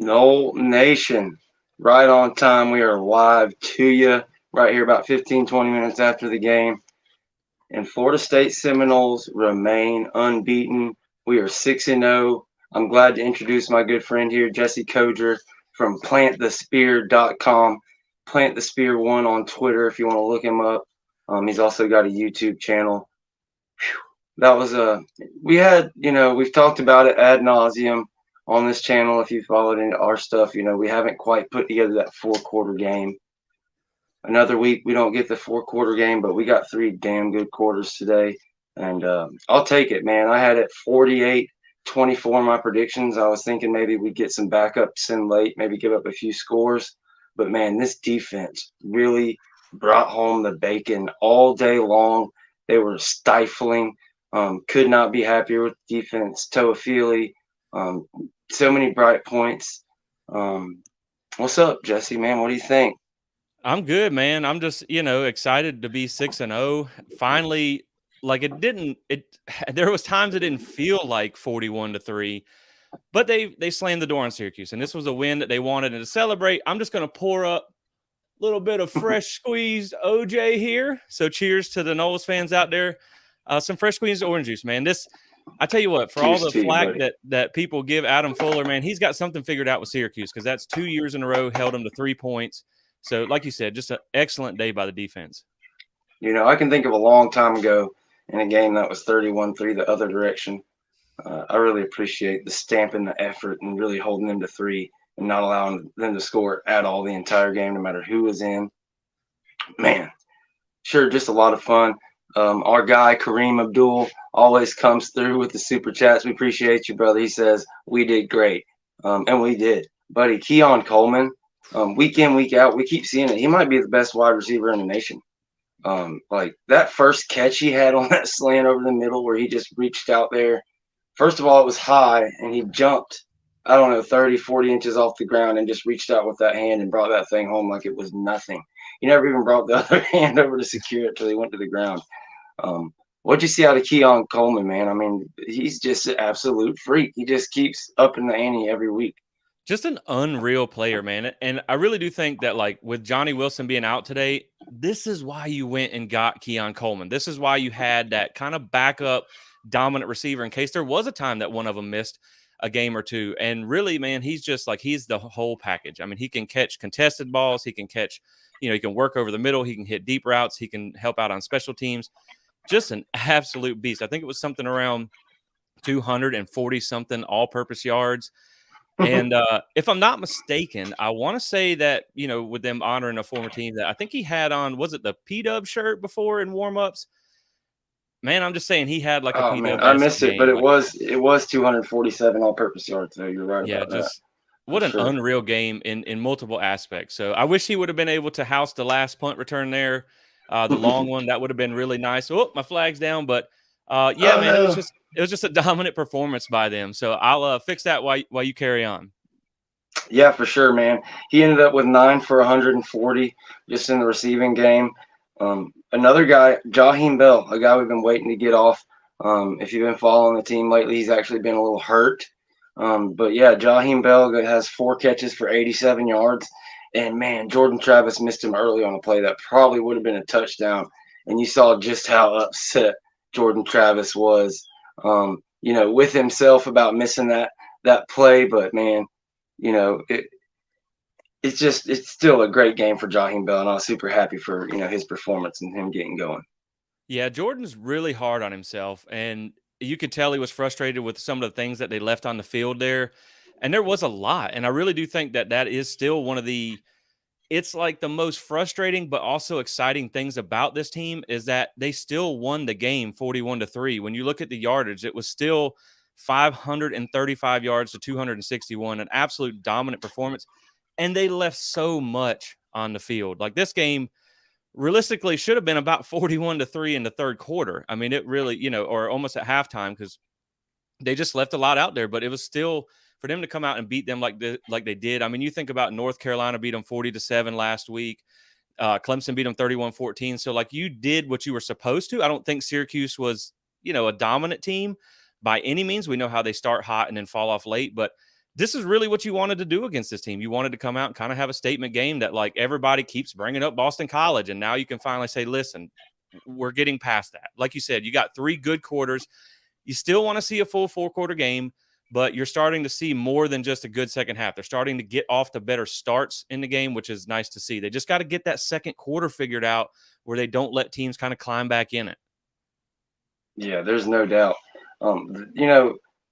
No Nation, right on time. We are live to you right here about 15, 20 minutes after the game. And Florida State Seminoles remain unbeaten. We are 6-0. I'm glad to introduce my good friend here, Jesse Koger from PlantTheSpear.com. Plant the Spear One on Twitter if you want to look him up. He's also got a YouTube channel. That was we've talked about it ad nauseum on this channel. If you followed into our stuff, we haven't quite put together that 4-quarter game. Another week we don't get the 4-quarter game, but we got 3 damn good quarters today, and I'll take it, man. I had it 48-24 my predictions. I was thinking maybe we'd get some backups in late, maybe give up a few scores, but man, this defense really brought home the bacon all day long. They were stifling. Could not be happier with defense. Toafili, so many bright points. What's up, Jesse, man? What do you think? I'm good, man. I'm just, excited to be 6-0. Finally, like there was times it didn't feel like 41-3, but they slammed the door on Syracuse, and this was a win that they wanted. And to celebrate, I'm just going to pour up a little bit of fresh squeezed OJ here. So cheers to the Knowles fans out there. Some fresh squeezed orange juice, man. I tell you what, for all Cheers the to you, flack buddy. that people give Adam Fuller, man, he's got something figured out with Syracuse because that's 2 years in a row held him to 3 points. So, like you said, just an excellent day by the defense. I can think of a long time ago in a game that was 31-3 the other direction. I really appreciate the stamping the effort and really holding them to 3 and not allowing them to score at all the entire game, no matter who was in. Man, sure, just a lot of fun. Our guy Kareem Abdul always comes through with the super chats. We appreciate you, brother. He says we did great, and we did, buddy. Keon Coleman, week in week out, we keep seeing it. He might be the best wide receiver in the nation. Like that first catch he had on that slant over the middle, where he just reached out there. First of all, it was high, and he jumped, I don't know, 30, 40 inches off the ground and just reached out with that hand and brought that thing home like it was nothing. He never even brought the other hand over to secure it till he went to the ground. What'd you see out of Keon Coleman, man? I mean, he's just an absolute freak. He just keeps upping the ante every week. Just an unreal player, man. And I really do think that, like, with Johnny Wilson being out today, this is why you went and got Keon Coleman. This is why you had that kind of backup dominant receiver in case there was a time that one of them missed a game or two. And really, man, he's just like, he's the whole package. I mean, he can catch contested balls. He can catch, he can work over the middle. He can hit deep routes. He can help out on special teams. Just an absolute beast. I think it was something around 240 something all-purpose yards. And if I'm not mistaken, I want to say that, with them honoring a former team, that I think he had on, was it the P-Dub shirt before in warm-ups? Man, I'm just saying he had like a Oh man, I P-Dub-esque missed it, but game. it Like, was 247 all-purpose yards. So you're right yeah, about that just for what an sure. unreal game in multiple aspects. So I wish he would have been able to house the last punt return there, the long one. That would have been really nice. Oh, my flag's down, but yeah, Oh man, it was no. just a dominant performance by them. So I'll fix that while you carry on. Yeah, for sure, man. He ended up with 9 for 140 just in the receiving game. Another guy, Jaheim Bell, a guy we've been waiting to get off. If you've been following the team lately, he's actually been a little hurt. But yeah, Jaheim Bell has 4 catches for 87 yards. And man, Jordan Travis missed him early on a play that probably would have been a touchdown. And you saw just how upset Jordan Travis was, with himself about missing that play. But man, you know, it, it's still a great game for Jaheim Bell, and I was super happy for his performance and him getting going. Yeah, Jordan's really hard on himself, and you could tell he was frustrated with some of the things that they left on the field there. And there was a lot, and I really do think that is still one of it's like the most frustrating but also exciting things about this team is that they still won the game 41-3. When you look at the yardage, it was still 535 yards to 261, an absolute dominant performance, and they left so much on the field. Like this game realistically should have been about 41-3 in the third quarter. I mean, it really, or almost at halftime because they just left a lot out there, but it was still for them to come out and beat them like they did. I mean, you think about North Carolina beat them 40-7 last week. Clemson beat them 31-14. So like you did what you were supposed to. I don't think Syracuse was, a dominant team by any means. We know how they start hot and then fall off late, but this is really what you wanted to do against this team. You wanted to come out and kind of have a statement game that, like, everybody keeps bringing up Boston College, and now you can finally say, listen, we're getting past that. Like you said, you got 3 good quarters. You still want to see a full 4-quarter game, but you're starting to see more than just a good second half. They're starting to get off to better starts in the game, which is nice to see. They just got to get that second quarter figured out where they don't let teams kind of climb back in it. Yeah, there's no doubt.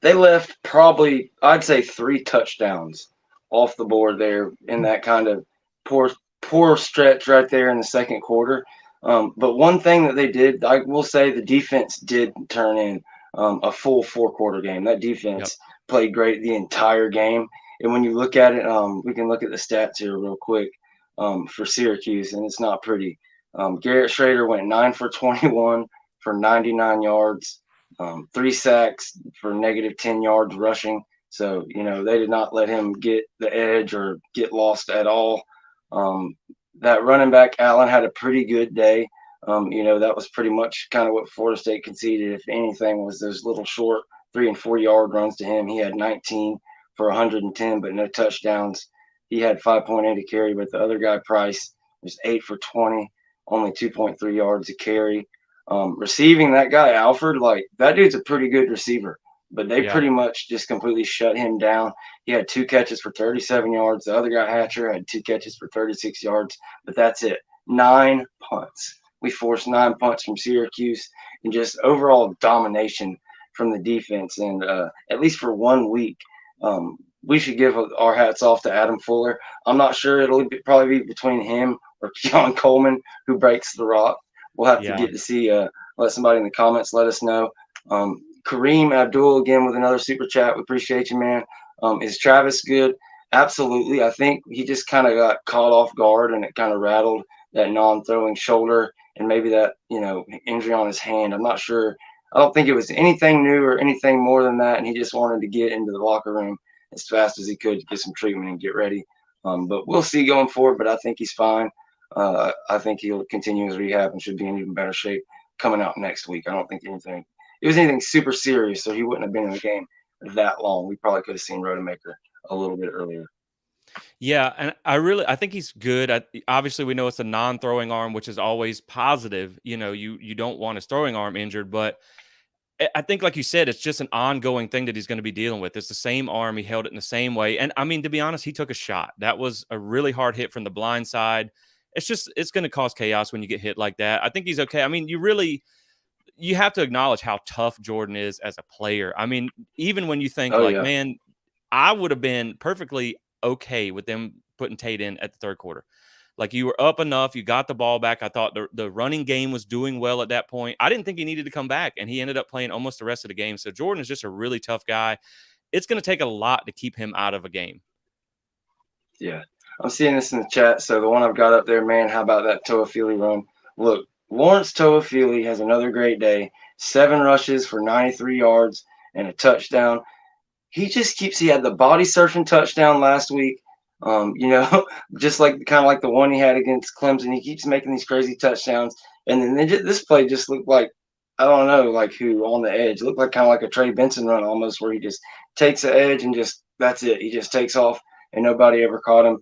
They left probably, I'd say, 3 touchdowns off the board there in that kind of poor stretch right there in the second quarter. But one thing that they did, I will say, the defense did turn in a full 4-quarter game. That defense played great the entire game. And when you look at it, we can look at the stats here real quick for Syracuse, and it's not pretty. Garrett Schrader went 9 for 21 for 99 yards, 3 sacks for negative 10 yards rushing. So, they did not let him get the edge or get lost at all. That running back, Allen, had a pretty good day. That was pretty much kind of what Florida State conceded, if anything, was those little short 3 and 4 yard runs to him. He had 19 for 110, but no touchdowns. He had 5.8 a carry, but the other guy, Price, was 8 for 20, only 2.3 yards a carry. Receiving, that guy, Alford, like, that dude's a pretty good receiver, but they pretty much just completely shut him down. He had 2 catches for 37 yards. The other guy, Hatcher, had 2 catches for 36 yards, but that's it. 9 punts. We forced 9 punts from Syracuse, and just overall domination from the defense. And at least for 1 week, we should give our hats off to Adam Fuller. I'm not sure, probably be between him or John Coleman who breaks the rock. We'll have to get to see. Let somebody in the comments let us know. Kareem Abdul again with another super chat. We appreciate you, man. Is Travis good? Absolutely. I think he just kind of got caught off guard, and it kind of rattled that non-throwing shoulder and maybe that injury on his hand. I'm not sure. I don't think it was anything new or anything more than that, and he just wanted to get into the locker room as fast as he could to get some treatment and get ready. But we'll see going forward. But I think he's fine. I think he'll continue his rehab and should be in even better shape coming out next week. I don't think it was anything super serious, so he wouldn't have been in the game that long. We probably could have seen Rodemaker a little bit earlier. Yeah, and I think he's good. Obviously, we know it's a non-throwing arm, which is always positive. You don't want his throwing arm injured, but I think, like you said, it's just an ongoing thing that he's going to be dealing with. It's the same arm. He held it in the same way. And I mean, to be honest, he took a shot. That was a really hard hit from the blind side. It's going to cause chaos when you get hit like that. I think he's okay. I mean, you have to acknowledge how tough Jordan is as a player. I mean, even when you think man, I would have been perfectly okay with them putting Tate in at the third quarter. Like, you were up enough, you got the ball back. I thought the running game was doing well at that point. I didn't think he needed to come back, and he ended up playing almost the rest of the game. So Jordan is just a really tough guy. It's going to take a lot to keep him out of a game. Yeah. I'm seeing this in the chat. So the one I've got up there, man, how about that Toafili run? Look, Lawrence Toafili has another great day. 7 rushes for 93 yards and a touchdown. He had the body surfing touchdown last week. Just kind of like the one he had against Clemson. He keeps making these crazy touchdowns. And then this play just looked like, I don't know, like who on the edge. It looked like kind of like a Trey Benson run almost, where he just takes the edge and that's it. He just takes off and nobody ever caught him.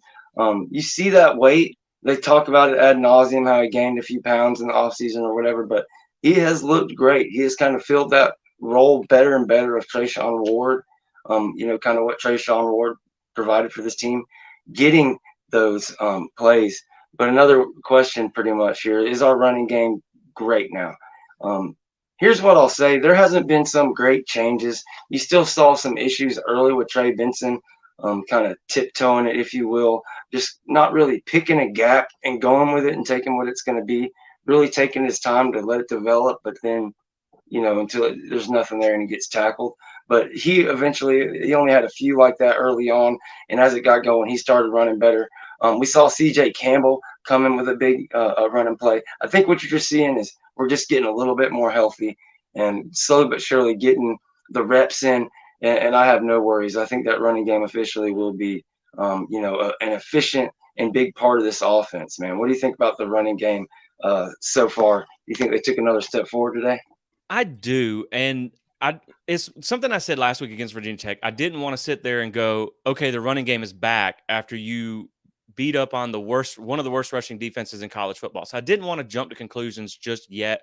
You see that weight. They talk about it ad nauseum, how he gained a few pounds in the offseason or whatever, but he has looked great. He has kind of filled that role better and better of Trayshawn Ward, kind of what Trayshawn Ward provided for this team, getting those plays. But another question pretty much here, is our running game great now? Here's what I'll say. There hasn't been some great changes. You still saw some issues early with Trey Benson, kind of tiptoeing it, if you will, just not really picking a gap and going with it and taking what it's going to be, really taking his time to let it develop, but then, until there's nothing there and he gets tackled. But he only had a few like that early on, and as it got going, he started running better. We saw C.J. Campbell come in with a big running play. I think what you're just seeing is we're just getting a little bit more healthy and slowly but surely getting the reps in, and I have no worries. I think that running game officially will be, an efficient and big part of this offense, man. What do you think about the running game so far? Do you think they took another step forward today? I do, and It's something I said last week against Virginia Tech. I didn't want to sit there and go, okay, the running game is back after you beat up on one of the worst rushing defenses in college football. So I didn't want to jump to conclusions just yet.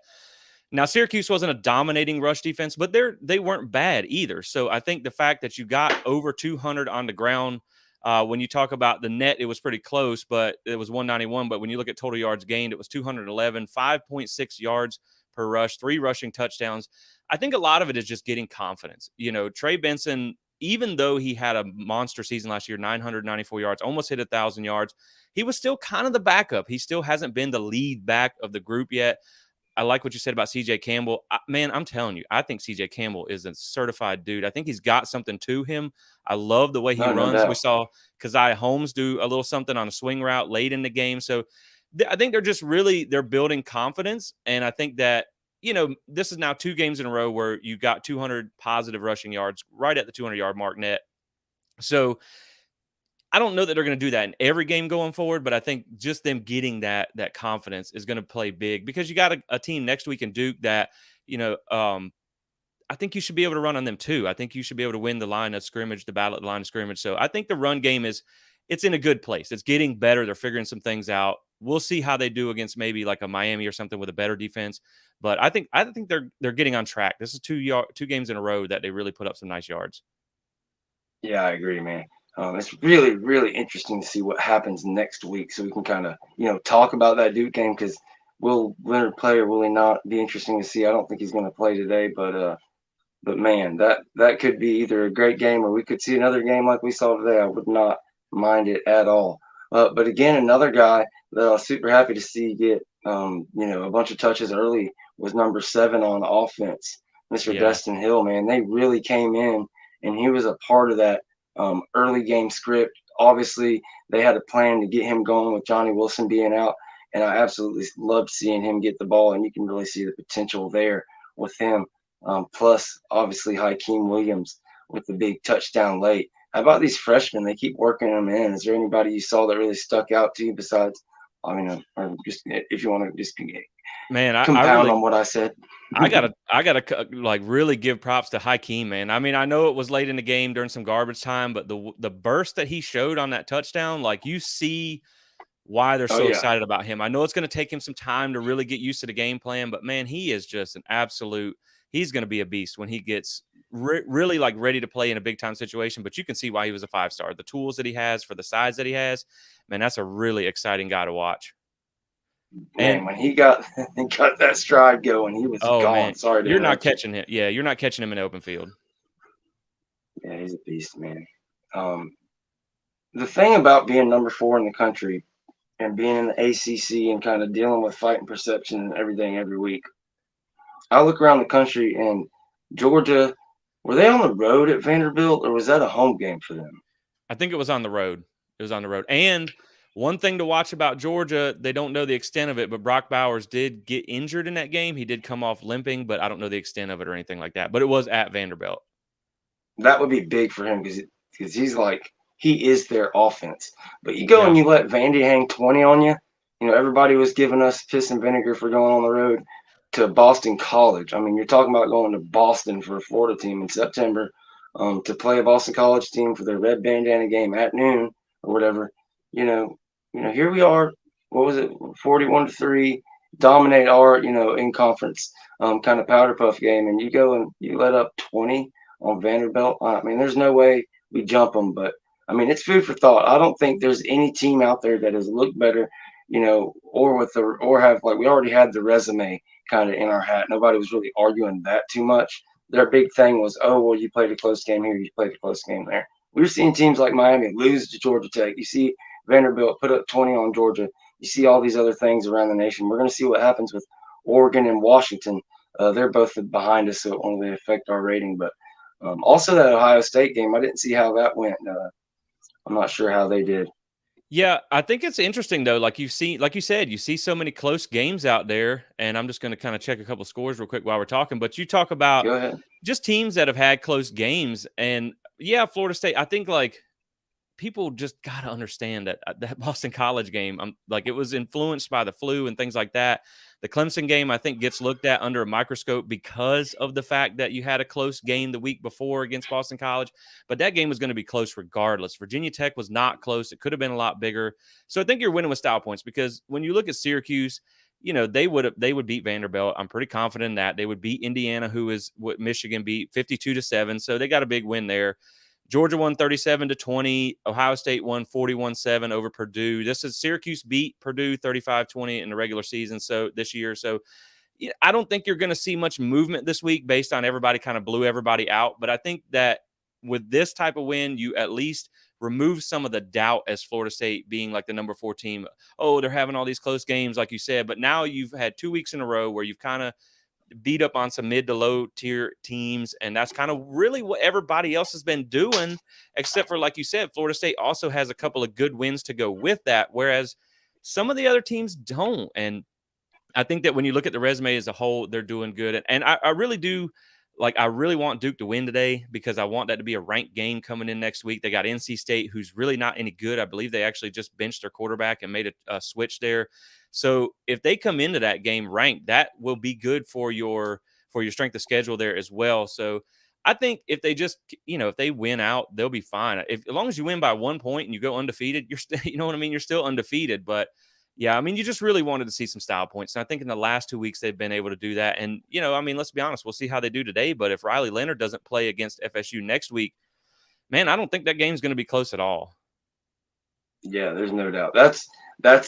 Now, Syracuse wasn't a dominating rush defense, but they weren't bad either. So I think the fact that you got over 200 on the ground, when you talk about the net, it was pretty close, but it was 191. But when you look at total yards gained, it was 211, 5.6 yards per rush, 3 rushing touchdowns. I think a lot of it is just getting confidence. Trey Benson, even though he had a monster season last year, 994 yards, almost hit 1,000 yards, he was still kind of the backup. He still hasn't been the lead back of the group yet. I like what you said about CJ Campbell. Man, I'm telling you, I think CJ Campbell is a certified dude. I think he's got something to him. I love the way he No runs. doubt. We saw Keziah Holmes do a little something on a swing route late in the game. So I think they're building confidence. And I think that, this is now 2 games in a row where you got 200 positive rushing yards right at the 200-yard mark net. So I don't know that they're going to do that in every game going forward, but I think just them getting that confidence is going to play big, because you got a team next week in Duke that, I think you should be able to run on them too. I think you should be able to win the line of scrimmage, the battle at the line of scrimmage. So I think the run game it's in a good place. It's getting better. They're figuring some things out. We'll see how they do against maybe like a Miami or something with a better defense. But I think they're getting on track. This is 2 games in a row that they really put up some nice yards. Yeah, I agree, man. It's really, really interesting to see what happens next week, so we can kind of, talk about that Duke game, because will Leonard play or will he not? Be interesting to see. I don't think he's going to play today, but man, that could be either a great game or we could see another game like we saw today. I would not mind it at all. But again, another guy that I was super happy to see get, a bunch of touches early was number 7 on offense, Mr. Yeah. Destin Hill. Man, they really came in, and he was a part of that early game script. Obviously, they had a plan to get him going with Johnny Wilson being out, and I absolutely loved seeing him get the ball, and you can really see the potential there with him. Plus, obviously, Hakeem Williams with the big touchdown late. How about these freshmen? They keep working them in. Is there anybody you saw that really stuck out to you besides, or just if you want to just Man, compound on what I said? I gotta like really give props to Hakeem, man. I mean, I know it was late in the game during some garbage time, but the burst that he showed on that touchdown, like, you see why they're so excited about him. I know it's going to take him some time to really get used to the game plan, but man, he is just an absolute. He's going to be a beast when he gets really like ready to play in a big time situation. But you can see why he was a 5-star. The tools that he has for the size that he has, man, that's a really exciting guy to watch. Man, And when he got that stride going, he was gone. man, Sorry to you're not interrupt you. catching him. Yeah, you're not catching him in the open field. Yeah, he's a beast, man. The thing about being number 4 in the country and being in the ACC and kind of dealing with fighting perception and everything every week, I look around the country, and Georgia, were they on the road at Vanderbilt, or was that a home game for them? I think it was on the road. It was on the road. And one thing to watch about Georgia, they don't know the extent of it, but Brock Bowers did get injured in that game. He did come off limping, but I don't know the extent of it or anything like that. But it was at Vanderbilt. That would be big for him, because he is their offense. But you go and you let Vandy hang 20 on you. Everybody was giving us piss and vinegar for going on the road to Boston College. I mean, you're talking about going to Boston for a Florida team in September to play a Boston College team for their red bandana game at noon or whatever. Here we are. What was it? 41-3, dominate our, in conference kind of powder puff game, and you go and you let up 20 on Vanderbilt. I mean, there's no way we jump them, but I mean, it's food for thought. I don't think there's any team out there that has looked better, or have, like, we already had the resume kind of in our hat. Nobody was really arguing that too much. Their big thing was, oh, well, you played a close game here, you played a close game there. We're seeing teams like Miami lose to Georgia Tech. You see Vanderbilt put up 20 on Georgia. You see all these other things around the nation. We're going to see what happens with Oregon and Washington. They're both behind us, so it won't really affect our rating. But also that Ohio State game, I didn't see how that went. I'm not sure how they did. Yeah, I think it's interesting though. Like you said, you see so many close games out there, and I'm just going to kind of check a couple scores real quick while we're talking. But you talk about Go ahead. just teams that have had close games, and yeah, Florida State. I think like people just got to understand that Boston College game, like, it was influenced by the flu and things like that. The Clemson game, I think, gets looked at under a microscope because of the fact that you had a close game the week before against Boston College. But that game was going to be close regardless. Virginia Tech was not close. It could have been a lot bigger. So I think you're winning with style points, because when you look at Syracuse, they would beat Vanderbilt. I'm pretty confident in that. They would beat Indiana, who is what Michigan beat 52-7. So they got a big win there. Georgia won 37-20. Ohio State won 41-7 over Purdue. This is Syracuse beat Purdue 35-20 in the regular season. So this year, I don't think you're going to see much movement this week based on everybody kind of blew everybody out. But I think that with this type of win, you at least remove some of the doubt as Florida State being like the number 4 team. Oh, they're having all these close games, like you said. But now you've had 2 weeks in a row where you've kind of beat up on some mid to low tier teams. And that's kind of really what everybody else has been doing, except for, like you said, Florida State also has a couple of good wins to go with that, whereas some of the other teams don't. And I think that when you look at the resume as a whole, they're doing good. And I really do. Like, I really want Duke to win today, because I want that to be a ranked game coming in next week. They got NC State, who's really not any good. I believe they actually just benched their quarterback and made a switch there. So if they come into that game ranked, that will be good for your strength of schedule there as well. So I think if they just, if they win out, they'll be fine. As long as you win by 1 point and you go undefeated, you're still, you know what I mean? You're still undefeated. But yeah, I mean, you just really wanted to see some style points. And I think in the last 2 weeks, they've been able to do that. And, I mean, let's be honest, we'll see how they do today. But if Riley Leonard doesn't play against FSU next week, man, I don't think that game's going to be close at all. Yeah, there's no doubt. That's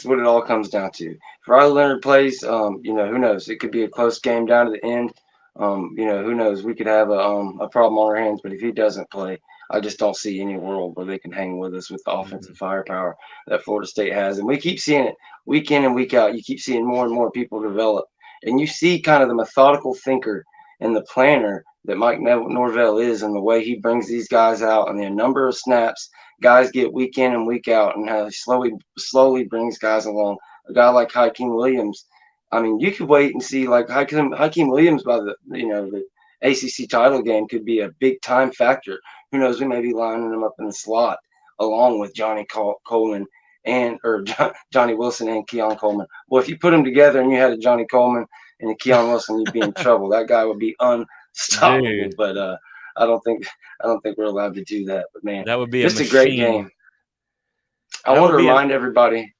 what it all comes down to. If Riley Leonard plays, who knows? It could be a close game down to the end. Who knows? We could have a problem on our hands. But if he doesn't play, I just don't see any world where they can hang with us with the offensive firepower that Florida State has. And we keep seeing it week in and week out. You keep seeing more and more people develop. And you see kind of the methodical thinker and the planner that Mike Norvell is, and the way he brings these guys out and the number of snaps guys get week in and week out, and how he slowly brings guys along. A guy like Hakeem Williams, I mean, you could wait and see, like Hakeem Williams by the ACC title game could be a big time factor. Who knows? We may be lining him up in the slot along with Johnny Coleman or Johnny Wilson and Keon Coleman. Well, if you put them together and you had a Johnny Coleman and a Keon Wilson, you'd be in trouble. That guy would be unstoppable. Dude. But I don't think we're allowed to do that. But man, that would be just a great game. I want to remind everybody.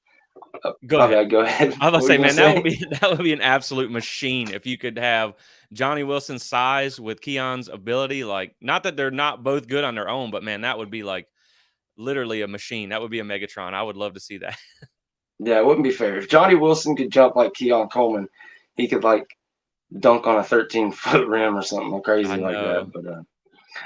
Go ahead. Go ahead. I was going to say, man, that would be an absolute machine if you could have Johnny Wilson's size with Keon's ability. Like, not that they're not both good on their own, but man, that would be like literally a machine. That would be a Megatron. I would love to see that. Yeah, it wouldn't be fair. If Johnny Wilson could jump like Keon Coleman, he could like dunk on a 13-foot rim or something crazy like that. But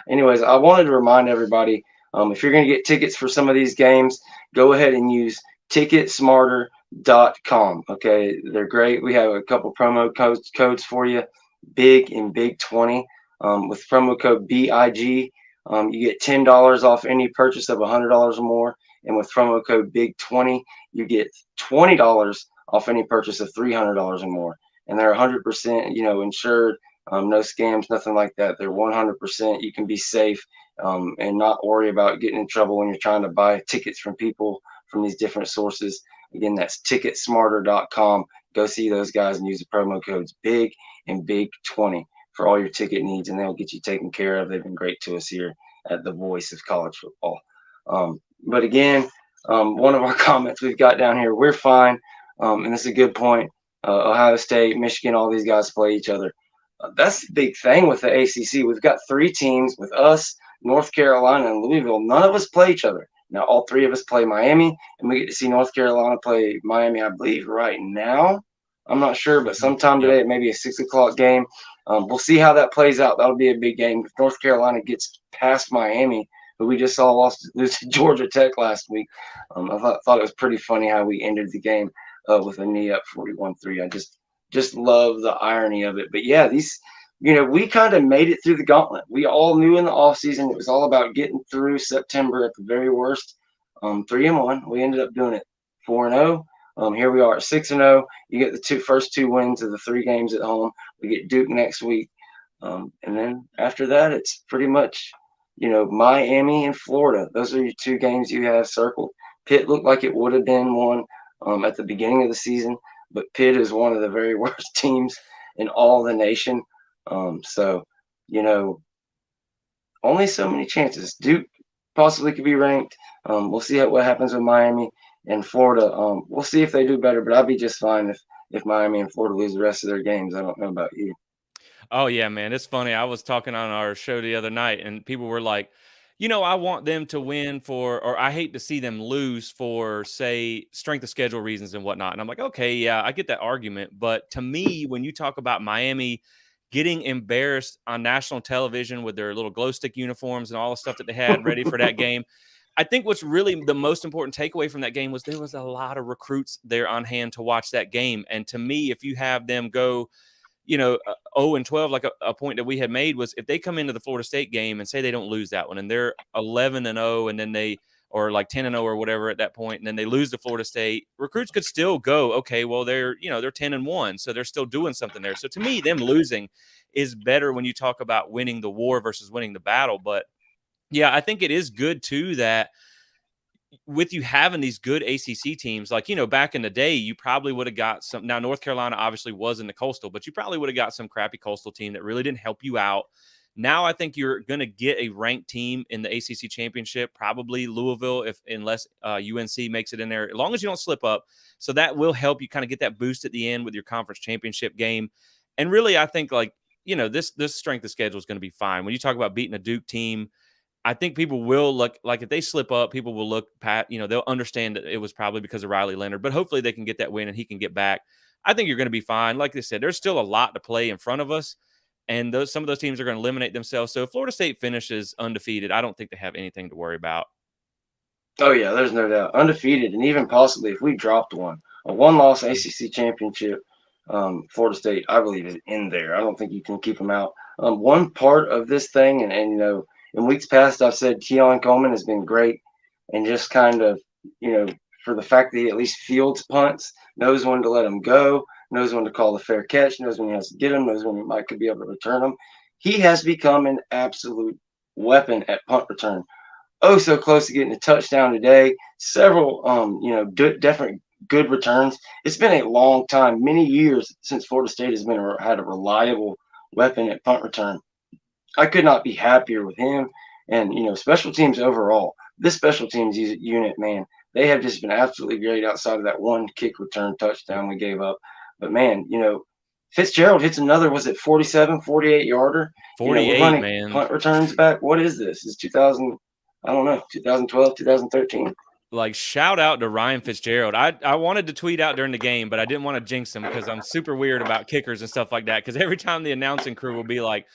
anyways, I wanted to remind everybody, if you're going to get tickets for some of these games, go ahead and use ticketsmarter.com. Okay, they're great. We have a couple promo codes for you, big and big 20. With promo code BIG, you get $10 off any purchase of $100 or more. And with promo code BIG20, you get $20 off any purchase of $300 or more. And they're 100%, insured, no scams, nothing like that. They're 100%. You can be safe and not worry about getting in trouble when you're trying to buy tickets from people from these different sources. Again, that's ticketsmarter.com. Go see those guys and use the promo codes BIG and BIG20 for all your ticket needs, and they'll get you taken care of. They've been great to us here at the Voice of College Football. But again, one of our comments we've got down here, we're fine, and this is a good point. Ohio State, Michigan, all these guys play each other. That's the big thing with the ACC. We've got 3 teams with us, North Carolina, and Louisville. None of us play each other. Now, all 3 of us play Miami, and we get to see North Carolina play Miami, I believe, right now. I'm not sure, but sometime today, it may be a 6 o'clock game. We'll see how that plays out. That'll be a big game. If North Carolina gets past Miami, who we just saw lose to Georgia Tech last week, I thought it was pretty funny how we ended the game with a knee up 41-3. I just love the irony of it. But yeah, we kind of made it through the gauntlet. We all knew in the offseason it was all about getting through September at the very worst. 3-1. We ended up doing it 4-0. Here we are at 6-0. You get the first 2 wins of the 3 games at home. We get Duke next week. And then after that, it's pretty much, Miami and Florida. Those are your 2 games you have circled. Pitt looked like it would have been one at the beginning of the season. but Pitt is one of the very worst teams in all the nation. So, you know, only so many chances. Duke possibly could be ranked. We'll see what happens with Miami and Florida. We'll see if they do better, but I'll be just fine if Miami and Florida lose the rest of their games. I don't know about you. Oh yeah, man. It's funny. I was talking on our show the other night and people were like, I want them to win or I hate to see them lose for, say, strength of schedule reasons and whatnot. And I'm like, okay, yeah, I get that argument. But to me, when you talk about Miami getting embarrassed on national television with their little glow stick uniforms and all the stuff that they had ready for that game, I think what's really the most important takeaway from that game was there was a lot of recruits there on hand to watch that game. And to me, if you have them go 0-12, like a point that we had made was if they come into the Florida State game and say they don't lose that one and they're 11-0 and then or like 10-0 or whatever at that point, and then they lose to Florida State, recruits could still go, okay, well, they're 10-1, so they're still doing something there. So to me, them losing is better when you talk about winning the war versus winning the battle. But yeah, I think it is good too that with you having these good ACC teams, like, back in the day, you probably would have got some. Now, North Carolina obviously was in the Coastal, but you probably would have got some crappy Coastal team that really didn't help you out. Now, I think you're going to get a ranked team in the ACC championship, probably Louisville, unless UNC makes it in there, as long as you don't slip up. So that will help you kind of get that boost at the end with your conference championship game. And really, I think this strength of schedule is going to be fine. When you talk about beating a Duke team, I think people will look like if they slip up, people will look they'll understand that it was probably because of Riley Leonard, but hopefully they can get that win and he can get back. I think you're going to be fine. Like they said, there's still a lot to play in front of us, and some of those teams are going to eliminate themselves. So if Florida State finishes undefeated, I don't think they have anything to worry about. Oh yeah, there's no doubt. Undefeated, and even possibly if we dropped a one-loss ACC championship, Florida State, I believe, is in there. I don't think you can keep them out. One part of this thing, and in weeks past, I've said Keon Coleman has been great, and just kind of, for the fact that he at least fields punts, knows when to let them go, knows when to call the fair catch, knows when he has to get them, knows when he could be able to return them. He has become an absolute weapon at punt return. Oh, so close to getting a touchdown today. Several, different good returns. It's been a long time, many years since Florida State has had a reliable weapon at punt return. I could not be happier with him. And, special teams overall, this special teams unit, man, they have just been absolutely great outside of that one kick return touchdown we gave up. But, man, Fitzgerald hits another, was it 47, 48 yarder? 48, we're running man. Punt returns back. What is this? Is 2012, 2013? Like, shout out to Ryan Fitzgerald. I wanted to tweet out during the game, but I didn't want to jinx him because I'm super weird about kickers and stuff like that. Because every time the announcing crew will be like,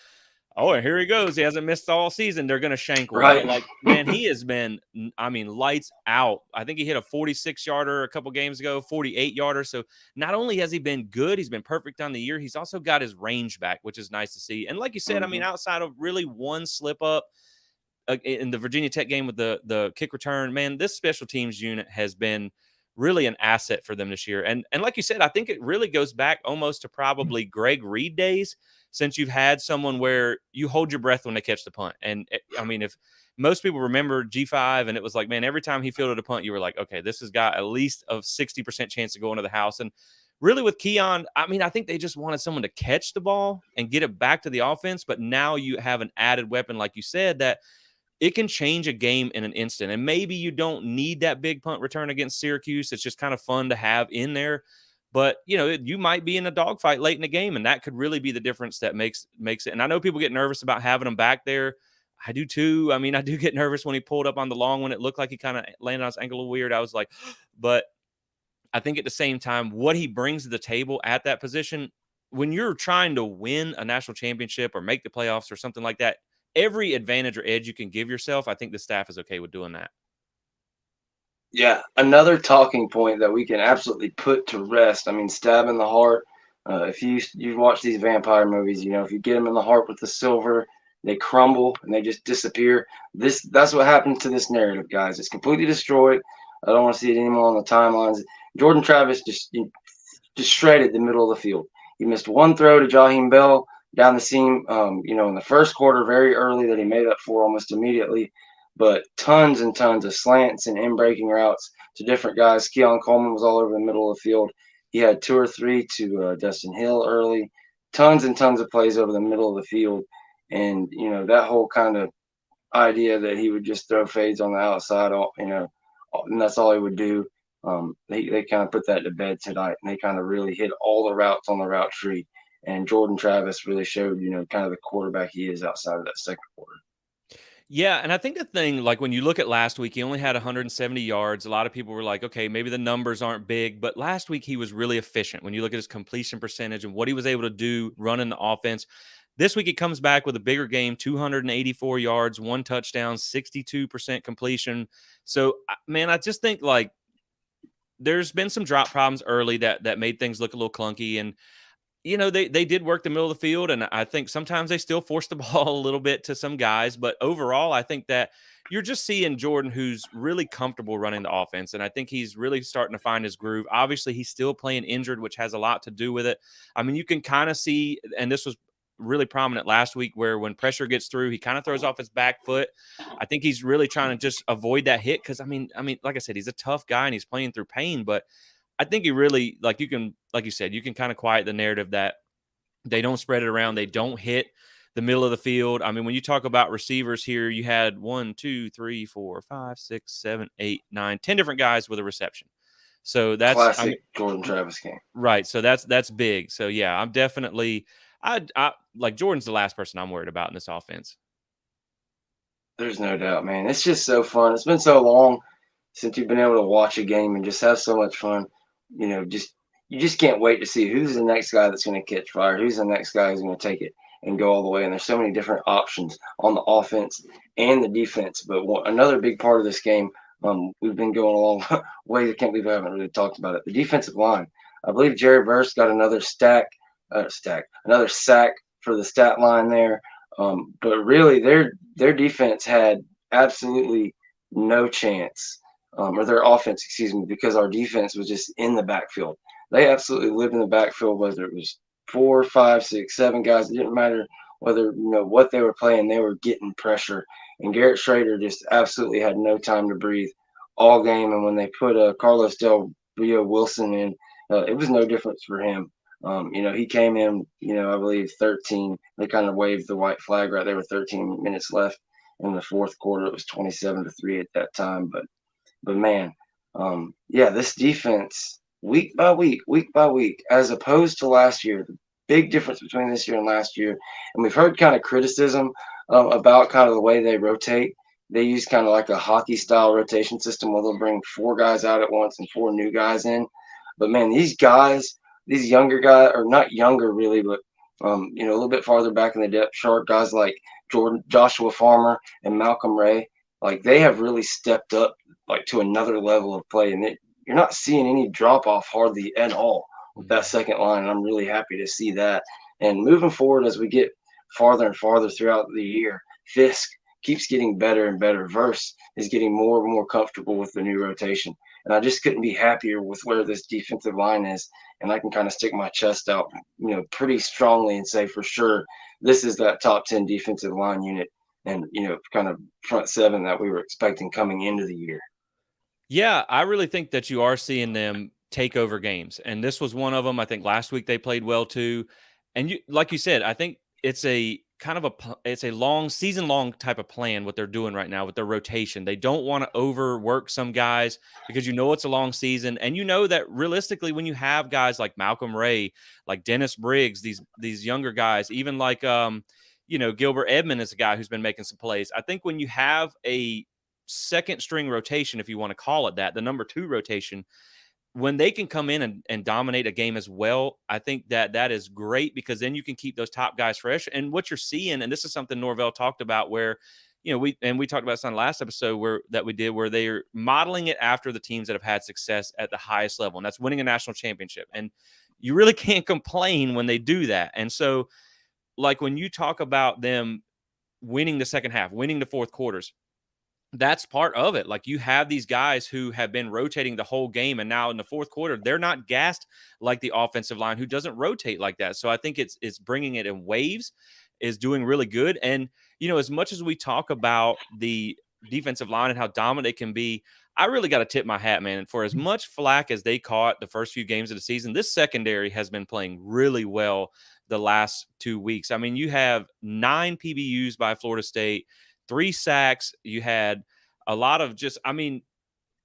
oh, and here he goes. He hasn't missed all season. They're going to shank one. Right. But man, he has been, lights out. I think he hit a 46-yarder a couple games ago, 48-yarder. So not only has he been good, he's been perfect on the year. He's also got his range back, which is nice to see. And like you said, outside of really one slip up in the Virginia Tech game with the kick return, man, this special teams unit has been really an asset for them this year. And like you said, I think it really goes back almost to probably Greg Reed days, since you've had someone where you hold your breath when they catch the punt. And if most people remember G5 and it was like, man, every time he fielded a punt, you were like, okay, this has got at least a 60% chance to go into the house. And really with Keon, I think they just wanted someone to catch the ball and get it back to the offense. But now you have an added weapon, like you said, that it can change a game in an instant. And maybe you don't need that big punt return against Syracuse. It's just kind of fun to have in there. But, you might be in a dogfight late in the game, and that could really be the difference that makes it. And I know people get nervous about having him back there. I do too. I do get nervous when he pulled up on the long one. It looked like he kind of landed on his ankle a little weird. I was like, but I think at the same time, what he brings to the table at that position, when you're trying to win a national championship or make the playoffs or something like that, every advantage or edge you can give yourself, I think the staff is okay with doing that. Yeah, another talking point that we can absolutely put to rest. Stab in the heart. If you watch these vampire movies, if you get them in the heart with the silver, they crumble and they just disappear. That's what happens to this narrative, guys. It's completely destroyed. I don't want to see it anymore on the timelines. Jordan Travis just shredded the middle of the field. He missed one throw to Jaheim Bell down the seam, in the first quarter, very early, that he made up for almost immediately. But tons and tons of slants and in-breaking routes to different guys. Keon Coleman was all over the middle of the field. he had 2 or 3 to Dustin Hill early, tons and tons of plays over the middle of the field, and that whole kind of idea that he would just throw fades on the outside, and that's all he would do. They kind of put that to bed tonight, and they kind of really hit all the routes on the route tree. And Jordan Travis really showed, kind of the quarterback he is outside of that second quarter. Yeah, and I think the thing, like when you look at last week, he only had 170 yards. A lot of people were like, okay, maybe the numbers aren't big, but last week he was really efficient when you look at his completion percentage and what he was able to do running the offense. This week he comes back with a bigger game, 284 yards, 1 touchdown, 62% completion. So, man, I just think like there's been some drop problems early that made things look a little clunky. And they did work the middle of the field, and I think sometimes they still force the ball a little bit to some guys. But overall, I think that you're just seeing Jordan, who's really comfortable running the offense, and I think he's really starting to find his groove. Obviously, he's still playing injured, which has a lot to do with it. I mean, you can kind of see, and this was really prominent last week, where when pressure gets through, he kind of throws off his back foot. I think he's really trying to just avoid that hit because, I mean, like I said, he's a tough guy and he's playing through pain, but I think he really, like you said, you can kind of quiet the narrative that they don't spread it around. They don't hit the middle of the field. I mean, when you talk about receivers here, you had 1, 2, 3, 4, 5, 6, 7, 8, 9, 10 different guys with a reception. So that's classic Jordan Travis game. Right. So that's big. So yeah, I'm definitely I like Jordan's the last person I'm worried about in this offense. There's no doubt, man. It's just so fun. It's been so long since you've been able to watch a game and just have so much fun. You just can't wait to see who's the next guy that's going to catch fire, who's the next guy who's going to take it and go all the way. And there's so many different options on the offense and the defense. But another big part of this game, we've been going a long way. I can't believe I haven't really talked about it. The defensive line. I believe Jerry Verse got another another sack for the stat line there. But really, their defense had absolutely no chance, or their offense, excuse me, because our defense was just in the backfield. They absolutely lived in the backfield, whether it was 4, 5, 6, 7 guys. It didn't matter whether what they were playing; they were getting pressure. And Garrett Schrader just absolutely had no time to breathe all game. And when they put Carlos Del Rio Wilson in, it was no difference for him. He came in, I believe 13. They kind of waved the white flag right there with 13 minutes left in the fourth quarter. It was 27-3 at that time. But man, yeah, this defense week by week, as opposed to last year, the big difference between this year and last year. And we've heard kind of criticism about kind of the way they rotate. They use kind of like a hockey style rotation system where they'll bring 4 guys out at once and 4 new guys in. But man, these younger guys, or not younger really, but a little bit farther back in the depth chart, guys like Joshua Farmer and Malcolm Ray, like they have really stepped up like to another level of play, and you're not seeing any drop off hardly at all with that second line, and I'm really happy to see that. And moving forward as we get farther and farther throughout the year, Fisk keeps getting better and better. Verse is getting more and more comfortable with the new rotation. And I just couldn't be happier with where this defensive line is. And I can kind of stick my chest out, pretty strongly and say for sure this is that top 10 defensive line unit and, kind of front 7 that we were expecting coming into the year. Yeah, I really think that you are seeing them take over games. And this was one of them. I think last week they played well too. And like you said, I think it's a kind of it's a long season long type of plan what they're doing right now with their rotation. They don't want to overwork some guys because it's a long season, and that realistically when you have guys like Malcolm Ray, like Dennis Briggs, these younger guys, even like Gilbert Edmond is a guy who's been making some plays. I think when you have a second string rotation, if you want to call it that, the number 2 rotation, when they can come in and dominate a game as well, I think that is great because then you can keep those top guys fresh. And what you're seeing, and this is something Norvell talked about where, we talked about this on the last episode where they're modeling it after the teams that have had success at the highest level, and that's winning a national championship. And you really can't complain when they do that. And so, like when you talk about them winning the second half, winning the fourth quarters, that's part of it. Like you have these guys who have been rotating the whole game, and now in the fourth quarter, they're not gassed like the offensive line who doesn't rotate like that. So I think it's bringing it in waves, is doing really good. And, as much as we talk about the defensive line and how dominant it can be, I really got to tip my hat, man. And for as much flack as they caught the first few games of the season, this secondary has been playing really well the last 2 weeks. I mean, you have 9 PBUs by Florida State, 3 sacks. You had a lot of just, I mean,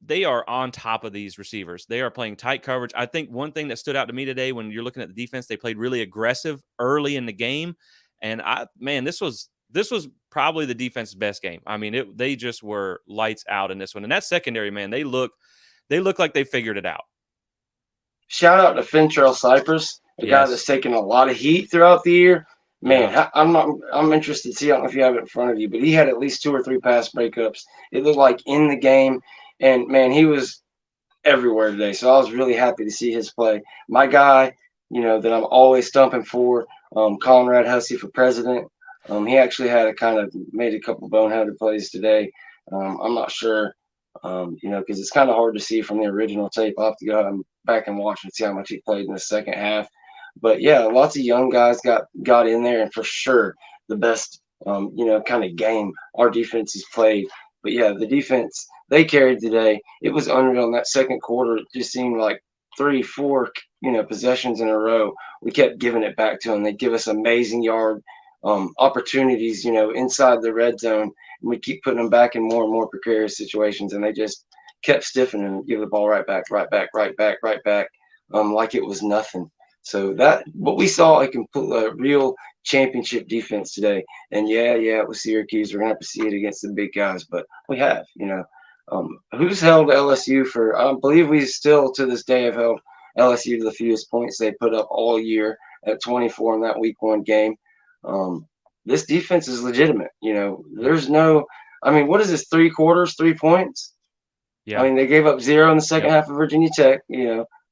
they are on top of these receivers. They are playing tight coverage. I think one thing that stood out to me today when you're looking at the defense, they played really aggressive early in the game. And this was probably the defense's best game. I mean, they just were lights out in this one. And that secondary, man, they look like they figured it out. Shout out to Fentrell Cypress, a guy that's taken a lot of heat throughout the year. Man, yeah. I'm interested to see. I don't know if you have it in front of you, but he had at least 2 or 3 pass breakups. It looked like in the game, and man, he was everywhere today. So I was really happy to see his play. My guy, that I'm always stumping for, Conrad Hussey for president. He actually made a couple boneheaded plays today. I'm not sure, because it's kind of hard to see from the original tape. I'll have to go back and watch and see how much he played in the second half. But yeah, lots of young guys got in there, and for sure the best, kind of game our defense has played. But yeah, the defense they carried today, it was unreal in that second quarter. It just seemed like 3, 4, possessions in a row. We kept giving it back to them. They give us amazing yard opportunities, inside the red zone, and we keep putting them back in more and more precarious situations, and they just kept stiffening and give the ball right back, like it was nothing. So that what we saw a real championship defense today. And yeah, it was Syracuse. We're gonna have to see it against the big guys, but we have, who's held LSU for? I believe we still to this day have held LSU to the fewest points they put up all year at 24 in that week 1 game. This defense is legitimate. There's no. I mean, what is this? 3 quarters, 3 points. Yeah. I mean, they gave up 0 in the second half of Virginia Tech.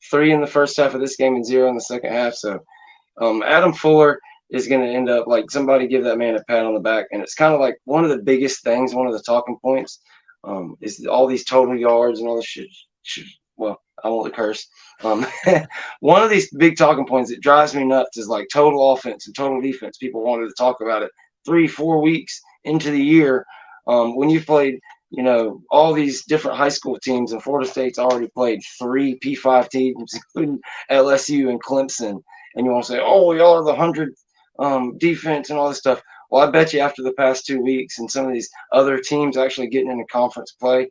3 in the first half of this game and 0 in the second half. So Adam Fuller is going to end up like somebody give that man a pat on the back. And it's kind of like one of the biggest things, one of the talking points is all these total yards and all this shit. Well, I won't curse. One of these big talking points that drives me nuts is like total offense and total defense. People wanted to talk about it 3-4 weeks into the year when you played – all these different high school teams, and Florida State's already played 3 P5 teams, including LSU and Clemson. And you want to say, oh, y'all are the 100 defense and all this stuff. Well, I bet you after the past 2 weeks and some of these other teams actually getting into conference play,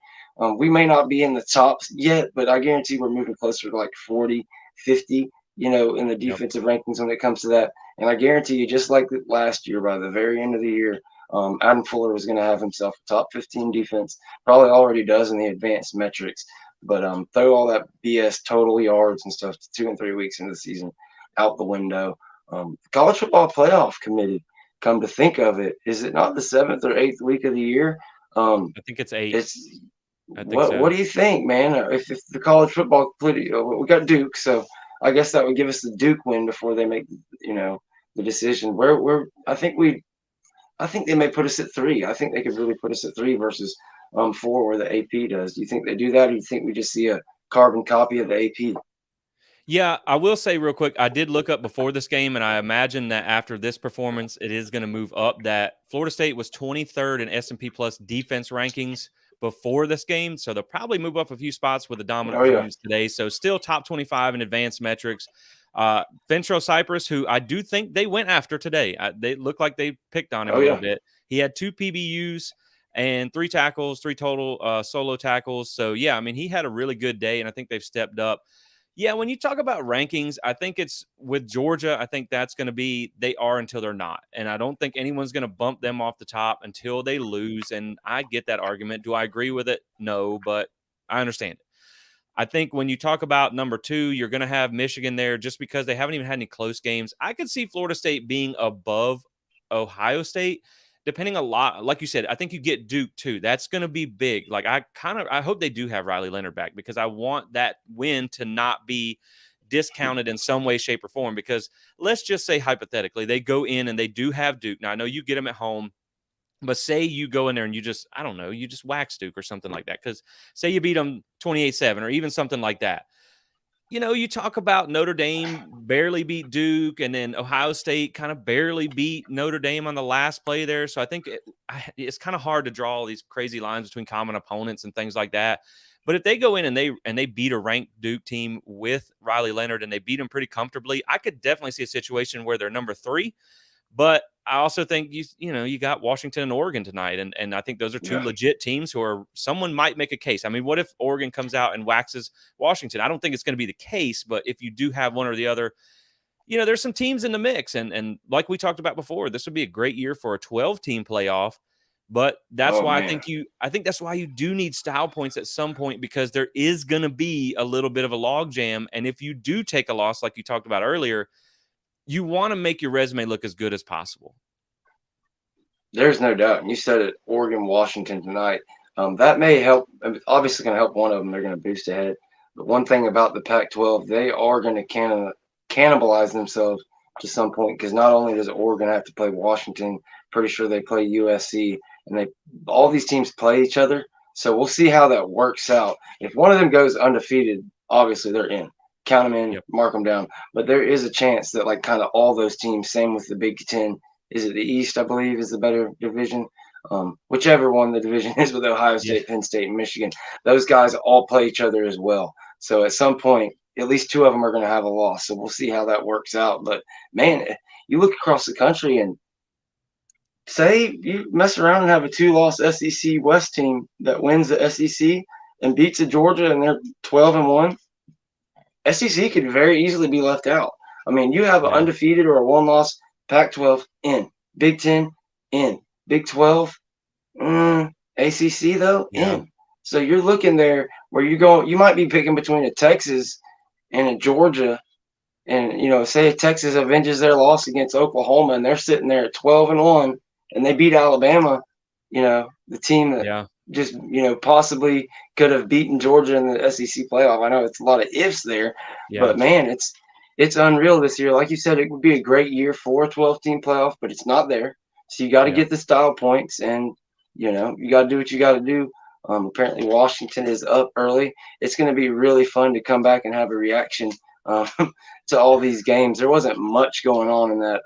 we may not be in the tops yet, but I guarantee we're moving closer to like 40, 50, in the defensive rankings when it comes to that. And I guarantee you, just like last year, by the very end of the year, Adam Fuller was going to have himself a top 15 defense, probably already does in the advanced metrics. But throw all that BS total yards and stuff 2 and 3 weeks into the season out the window. The College Football Playoff Committee, come to think of it, is it not the 7th or 8th week of the year? I think it's 8. What do you think, man? If the college football, we got Duke, so I guess that would give us the Duke win before they make, the decision. I think they may put us at 3. I think they could really put us at 3 versus 4 where the AP does. Do you think they do that, or do you think we just see a carbon copy of the AP? Yeah, I will say real quick, I did look up before this game, and I imagine that after this performance, it is going to move up. That Florida State was 23rd in S&P Plus defense rankings before this game, so they'll probably move up a few spots with a dominant performance today. So still top 25 in advanced metrics. Fentrell Cypress, who I do think they went after today. They look like they picked on him a little bit. He had 2 PBUs and 3 tackles, 3 total solo tackles. So, yeah, I mean, he had a really good day, and I think they've stepped up. Yeah, when you talk about rankings, I think it's with Georgia, I think that's going to be they are until they're not. And I don't think anyone's going to bump them off the top until they lose. And I get that argument. Do I agree with it? No, but I understand it. I think when you talk about number 2, you're going to have Michigan there just because they haven't even had any close games. I could see Florida State being above Ohio State, depending a lot. Like you said, I think you get Duke too. That's going to be big. Like I hope they do have Riley Leonard back because I want that win to not be discounted in some way, shape, or form. Because let's just say hypothetically, they go in and they do have Duke. Now I know you get them at home. But say you go in there and you just, I don't know, you just wax Duke or something like that. Because say you beat them 28-7 or even something like that. You talk about Notre Dame barely beat Duke, and then Ohio State kind of barely beat Notre Dame on the last play there. So I think it's kind of hard to draw all these crazy lines between common opponents and things like that. But if they go in and they beat a ranked Duke team with Riley Leonard and they beat them pretty comfortably, I could definitely see a situation where they're number 3. But I also think you got Washington and Oregon tonight, and I think those are two legit teams who are someone might make a case. I mean, what if Oregon comes out and waxes Washington? I don't think it's going to be the case, but if you do have one or the other, there's some teams in the mix, and like we talked about before, this would be a great year for a 12-team playoff. But that's why I think that's why you do need style points at some point, because there is going to be a little bit of a log jam, and if you do take a loss, like you talked about earlier, you want to make your resume look as good as possible. There's no doubt. And you said it, Oregon, Washington tonight. That may help. Obviously, going to help one of them. They're going to boost ahead. But one thing about the Pac-12, they are going to cannibalize themselves to some point, because not only does Oregon have to play Washington, pretty sure they play USC, and all these teams play each other. So we'll see how that works out. If one of them goes undefeated, obviously they're in. Count them in, mark them down. But there is a chance that kind of all those teams, same with the Big Ten. Is it the East, I believe, is the better division? Whichever one the division is with Ohio State, Penn State, and Michigan, those guys all play each other as well. So at some point, at least 2 of them are going to have a loss. So we'll see how that works out. But, man, you look across the country and say you mess around and have a 2-loss SEC West team that wins the SEC and beats a Georgia, and they're 12-1. SEC could very easily be left out. I mean, you have an undefeated or a 1-loss Pac-12 in, Big Ten in, Big 12, ACC though in. So you're looking there where you might be picking between a Texas and a Georgia, and say Texas avenges their loss against Oklahoma and they're sitting there at 12-1 and they beat Alabama, the team that just possibly could have beaten Georgia in the SEC playoff. I know it's a lot of ifs there, but man, it's unreal this year. Like you said, it would be a great year for a 12-team playoff, but it's not there. So you got to get the style points, and you got to do what you got to do. Apparently Washington is up early. It's going to be really fun to come back and have a reaction to all these games. There wasn't much going on in that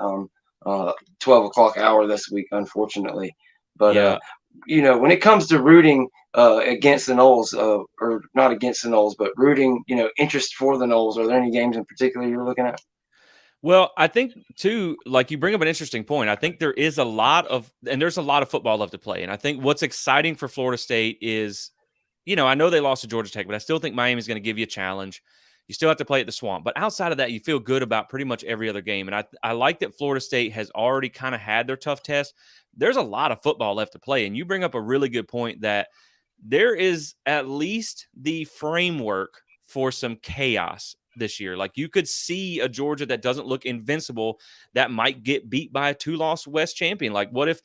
12 o'clock hour this week, unfortunately. But when it comes to rooting against the Noles, or not against the Noles, but rooting, interest for the Noles, are there any games in particular you're looking at? Well, I think too, like you bring up an interesting point. I think there's a lot of football left to play. And I think what's exciting for Florida State is, I know they lost to Georgia Tech, but I still think Miami's going to give you a challenge. You still have to play at the Swamp. But outside of that, you feel good about pretty much every other game. And I like that Florida State has already kind of had their tough test. There's a lot of football left to play. And you bring up a really good point that there is at least the framework for some chaos this year. Like you could see a Georgia that doesn't look invincible that might get beat by a 2-loss West champion. Like what if,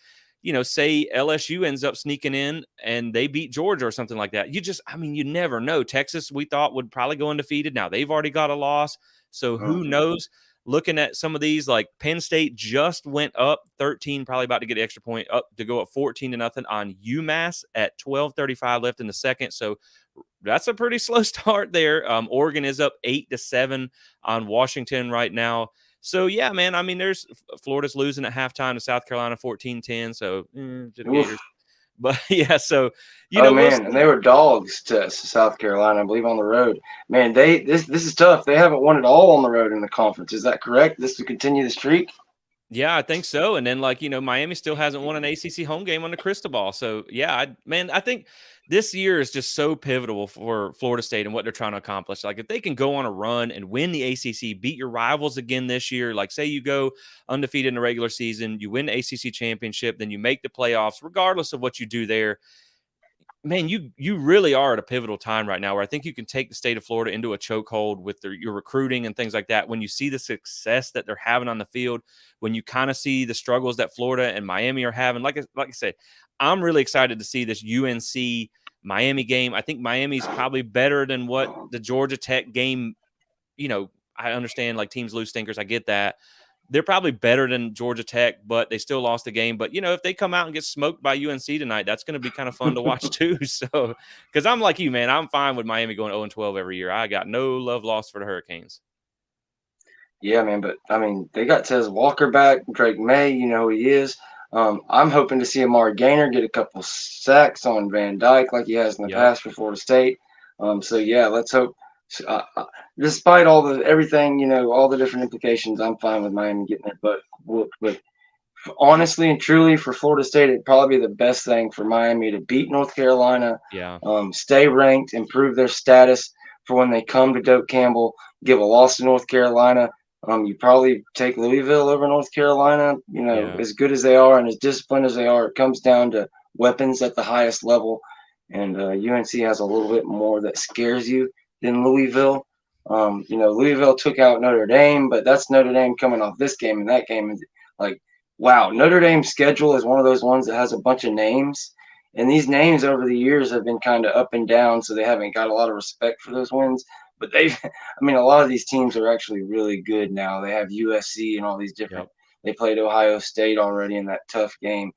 say LSU ends up sneaking in and they beat Georgia or something like that. You never know. Texas, we thought would probably go undefeated. Now they've already got a loss. So who knows? Looking at some of these, like Penn State just went up 13, probably about to get an extra point, up to go up 14-0 on UMass at 12:35 left in the second. So that's a pretty slow start there. Oregon is up 8-7 on Washington right now. So yeah, man. I mean, Florida's losing at halftime to South Carolina 14-10. So to the Gators. But yeah, so and they were dogs to South Carolina, I believe, on the road. Man, this is tough. They haven't won it all on the road in the conference. Is that correct? This to continue the streak? Yeah, I think so. And then, Miami still hasn't won an ACC home game on the Cristobal. So, yeah, I think this year is just so pivotal for Florida State and what they're trying to accomplish. Like, if they can go on a run and win the ACC, beat your rivals again this year, like, say you go undefeated in the regular season, you win the ACC championship, then you make the playoffs, regardless of what you do there. Man, you really are at a pivotal time right now where I think you can take the state of Florida into a chokehold with your recruiting and things like that. When you see the success that they're having on the field, when you kind of see the struggles that Florida and Miami are having, like I said, I'm really excited to see this UNC Miami game. I think Miami's probably better than what the Georgia Tech game, I understand like teams lose stinkers. I get that. They're probably better than Georgia Tech, but they still lost the game. But, if they come out and get smoked by UNC tonight, that's going to be kind of fun to watch too. So, because I'm like you, man, I'm fine with Miami going 0-12 every year. I got no love lost for the Hurricanes. Yeah, man, but, they got Tez Walker back, Drake May, who he is. I'm hoping to see Amari Gaynor get a couple sacks on Van Dyke like he has in the past for Florida State. So yeah, let's hope. Uh, uh, Despite all the everything, all the different implications, I'm fine with Miami getting their butt whooped. But honestly and truly, for Florida State, it'd probably be the best thing for Miami to beat North Carolina, Yeah. stay ranked, improve their status for when they come to Doak Campbell, give a loss to North Carolina. You probably take Louisville over North Carolina. Yeah. As good as they are and as disciplined as they are, it comes down to weapons at the highest level. And UNC has a little bit more that scares you than Louisville. Louisville took out Notre Dame, but that's Notre Dame coming off this game, and that game is like, wow, Notre Dame's schedule is one of those ones that has a bunch of names, and these names over the years have been kind of up and down, so they haven't got a lot of respect for those wins. But a lot of these teams are actually really good now. They have USC and all these different. Yep. They played Ohio State already in that tough game,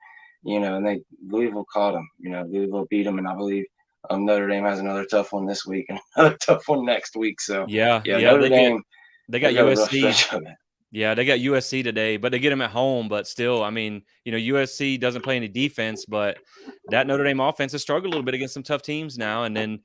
and Louisville caught them. Louisville beat them, and I believe Notre Dame has another tough one this week and another tough one next week. So Yeah. yeah, Yeah. Notre Dame, They got they've got a rough USC. stretch of it. Yeah, they got USC today, but they get them at home. But still, I mean, USC doesn't play any defense, but that Notre Dame offense has struggled a little bit against some tough teams now. And then,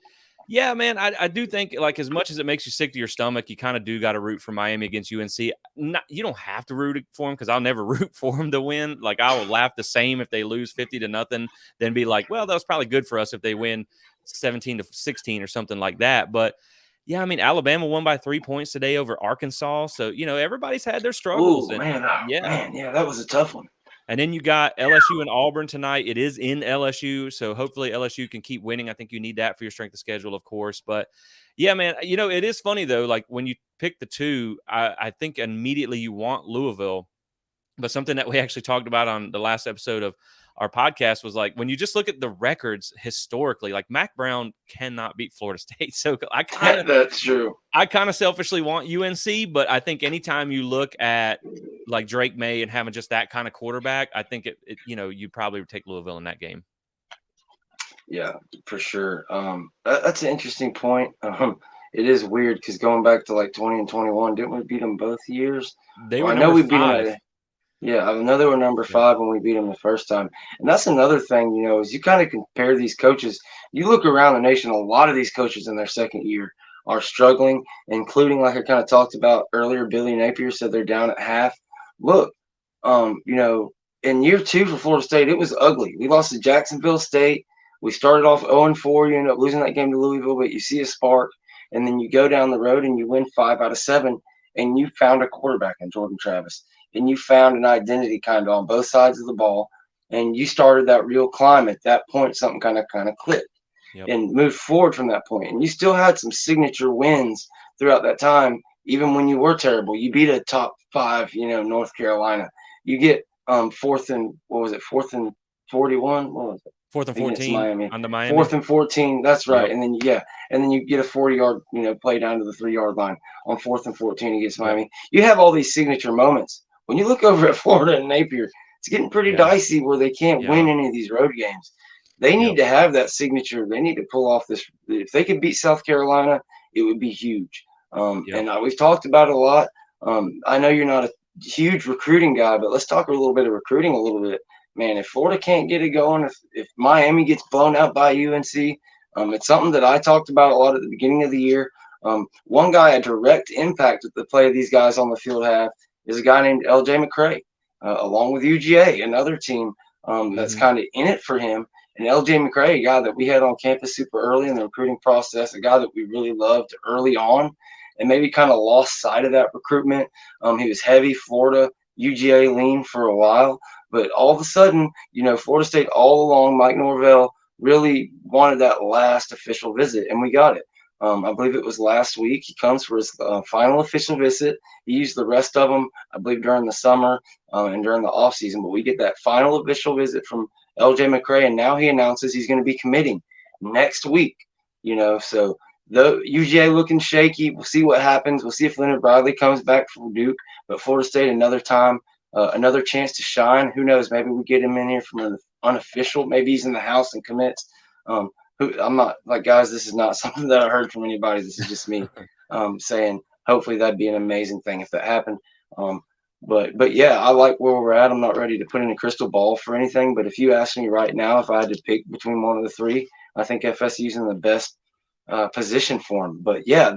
yeah, man, I do think, like, as much as it makes you sick to your stomach, you kind of do got to root for Miami against UNC. You don't have to root for them, because I'll never root for them to win. Like, I will laugh the same if they lose 50-0, then be like, well, that was probably good for us if they win 17-16 or something like that. But yeah, I mean, Alabama won by 3 points today over Arkansas. So, everybody's had their struggles. Oh And man, yeah. yeah, that was a tough one. And then you got LSU and Auburn tonight. It is in LSU. So hopefully LSU can keep winning. I think you need that for your strength of schedule, of course. But yeah, man, it is funny, though. Like, when you pick the two, I think immediately you want Louisville. But something that we actually talked about on the last episode of our podcast was, like, when you just look at the records historically, like, Mac Brown cannot beat Florida State. So That's true. I kind of selfishly want UNC, but I think anytime you look at, like, Drake May and having just that kind of quarterback, I think you'd probably take Louisville in that game. Yeah, for sure. That's an interesting point. It is weird because going back to like 20 and 21, didn't we beat them both years? They Well, were I know number we beat them 5. yeah, I know they were number Yeah. 5 when we beat them the first time. And that's another thing, is you kind of compare these coaches. You look around the nation, a lot of these coaches in their second year are struggling, including, like I kind of talked about earlier, Billy Napier said they're down at half. Look, in year 2 for Florida State, it was ugly. We lost to Jacksonville State. We started off 0-4. You end up losing that game to Louisville, but you see a spark, and then you go down the road and you win 5 out of 7, and you found a quarterback in Jordan Travis, and you found an identity kind of on both sides of the ball, and you started that real climb. At that point, something kind of clicked. Yep. And moved forward from that point. And you still had some signature wins throughout that time, even when you were terrible. You beat a top 5, North Carolina. You get fourth and 41. What was it? 4th and Against 14 Miami. on the Miami. 4th and 14. That's right. Yep. And then you get a 40-yard, play down to the 3-yard line on 4th and 14 against Miami. Yep. You have all these signature moments. When you look over at Florida and Napier, it's getting pretty dicey where they can't win any of these road games. They need to have that signature. They need to pull off this. If they could beat South Carolina, it would be huge. And we've talked about it a lot. I know you're not a huge recruiting guy, but let's talk a little bit of recruiting a little bit. Man, if Florida can't get it going, if Miami gets blown out by UNC, it's something that I talked about a lot at the beginning of the year. One guy, a direct impact that the play of these guys on the field have, is a guy named LJ McCray, along with UGA, another team that's kind of in it for him. And LJ McCray, a guy that we had on campus super early in the recruiting process, a guy that we really loved early on, and maybe kind of lost sight of that recruitment. He was heavy Florida, UGA lean for a while, but all of a sudden, Florida State all along, Mike Norvell really wanted that last official visit, and we got it. I believe it was last week. He comes for his final official visit. He used the rest of them, I believe, during the summer and during the offseason, but we get that final official visit from LJ McCray, and now he announces he's going to be committing next week. So the UGA looking shaky. We'll see what happens. We'll see if Leonard Bradley comes back from Duke, but Florida State another time, another chance to shine. Who knows? Maybe we get him in here from an unofficial. Maybe he's in the house and commits. I'm not like, guys, this is not something that I heard from anybody. This is just me saying hopefully that'd be an amazing thing if that happened. But yeah, I like where we're at. I'm not ready to put in a crystal ball for anything, but if you ask me right now if I had to pick between one of the three, I think FSU's in the best position for him. But yeah,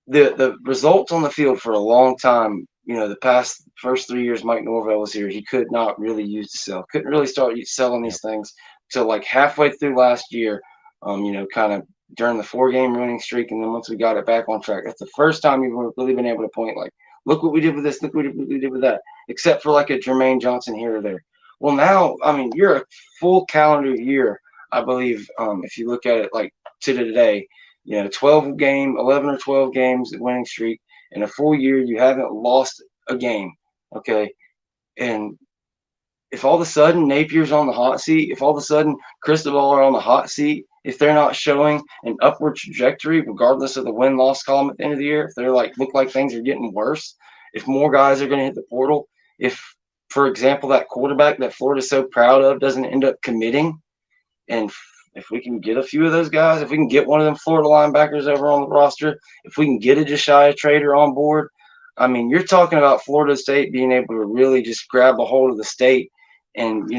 the results on the field for a long time. The first 3 years Mike Norvell was here, he could not really use the sell. Couldn't really start selling these Yep. things till like halfway through last year. Kind of during the 4-game winning streak, and then once we got it back on track, that's the first time we've really been able to point like, look what we did with this, look what we did with that, except for like a Jermaine Johnson here or there. Well, now, I mean, you're a full calendar year, I believe, if you look at it like to today, 11 or 12 games winning streak in a full year, you haven't lost a game. Okay. And if all of a sudden Napier's on the hot seat, if all of a sudden Cristobal are on the hot seat, if they're not showing an upward trajectory, regardless of the win-loss column at the end of the year, if they're like look like things are getting worse, if more guys are going to hit the portal, if, for example, that quarterback that Florida's so proud of doesn't end up committing, and if we can get a few of those guys, if we can get one of them Florida linebackers over on the roster, if we can get a Josiah Trader on board, I mean, you're talking about Florida State being able to really just grab a hold of the state and,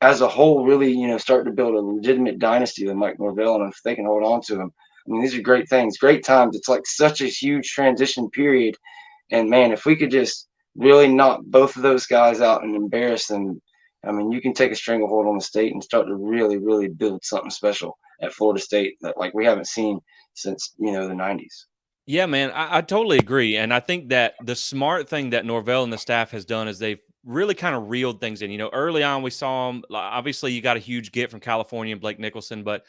as a whole, really, start to build a legitimate dynasty with Mike Norvell. And if they can hold on to him, I mean, these are great things, great times. It's like such a huge transition period. And, man, if we could just really knock both of those guys out and embarrass them, I mean, you can take a stranglehold on the state and start to really, really build something special at Florida State that, like, we haven't seen since, the 90s. Yeah, man, I totally agree. And I think that the smart thing that Norvell and the staff has done is they've really kind of reeled things in. Early on we saw them. Obviously, you got a huge get from California and Blake Nicholson, but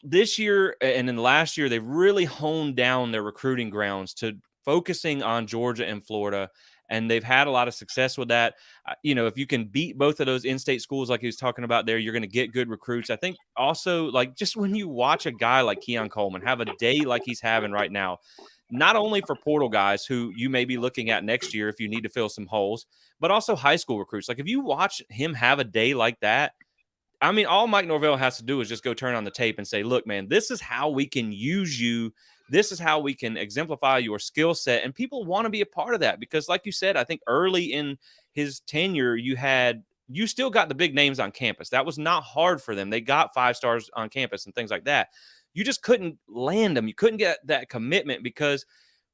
this year and in the last year, they've really honed down their recruiting grounds to focusing on Georgia and Florida. And they've had a lot of success with that. If you can beat both of those in-state schools, like he was talking about there, you're going to get good recruits. I think also, like, just when you watch a guy like Keon Coleman have a day like he's having right now, not only for portal guys who you may be looking at next year if you need to fill some holes, but also high school recruits. Like, if you watch him have a day like that, I mean, all Mike Norvell has to do is just go turn on the tape and say, look, man, this is how we can use you. This is how we can exemplify your skill set. And people want to be a part of that because, like you said, I think early in his tenure, you still got the big names on campus. That was not hard for them. They got 5 stars on campus and things like that. You just couldn't land them. You couldn't get that commitment because,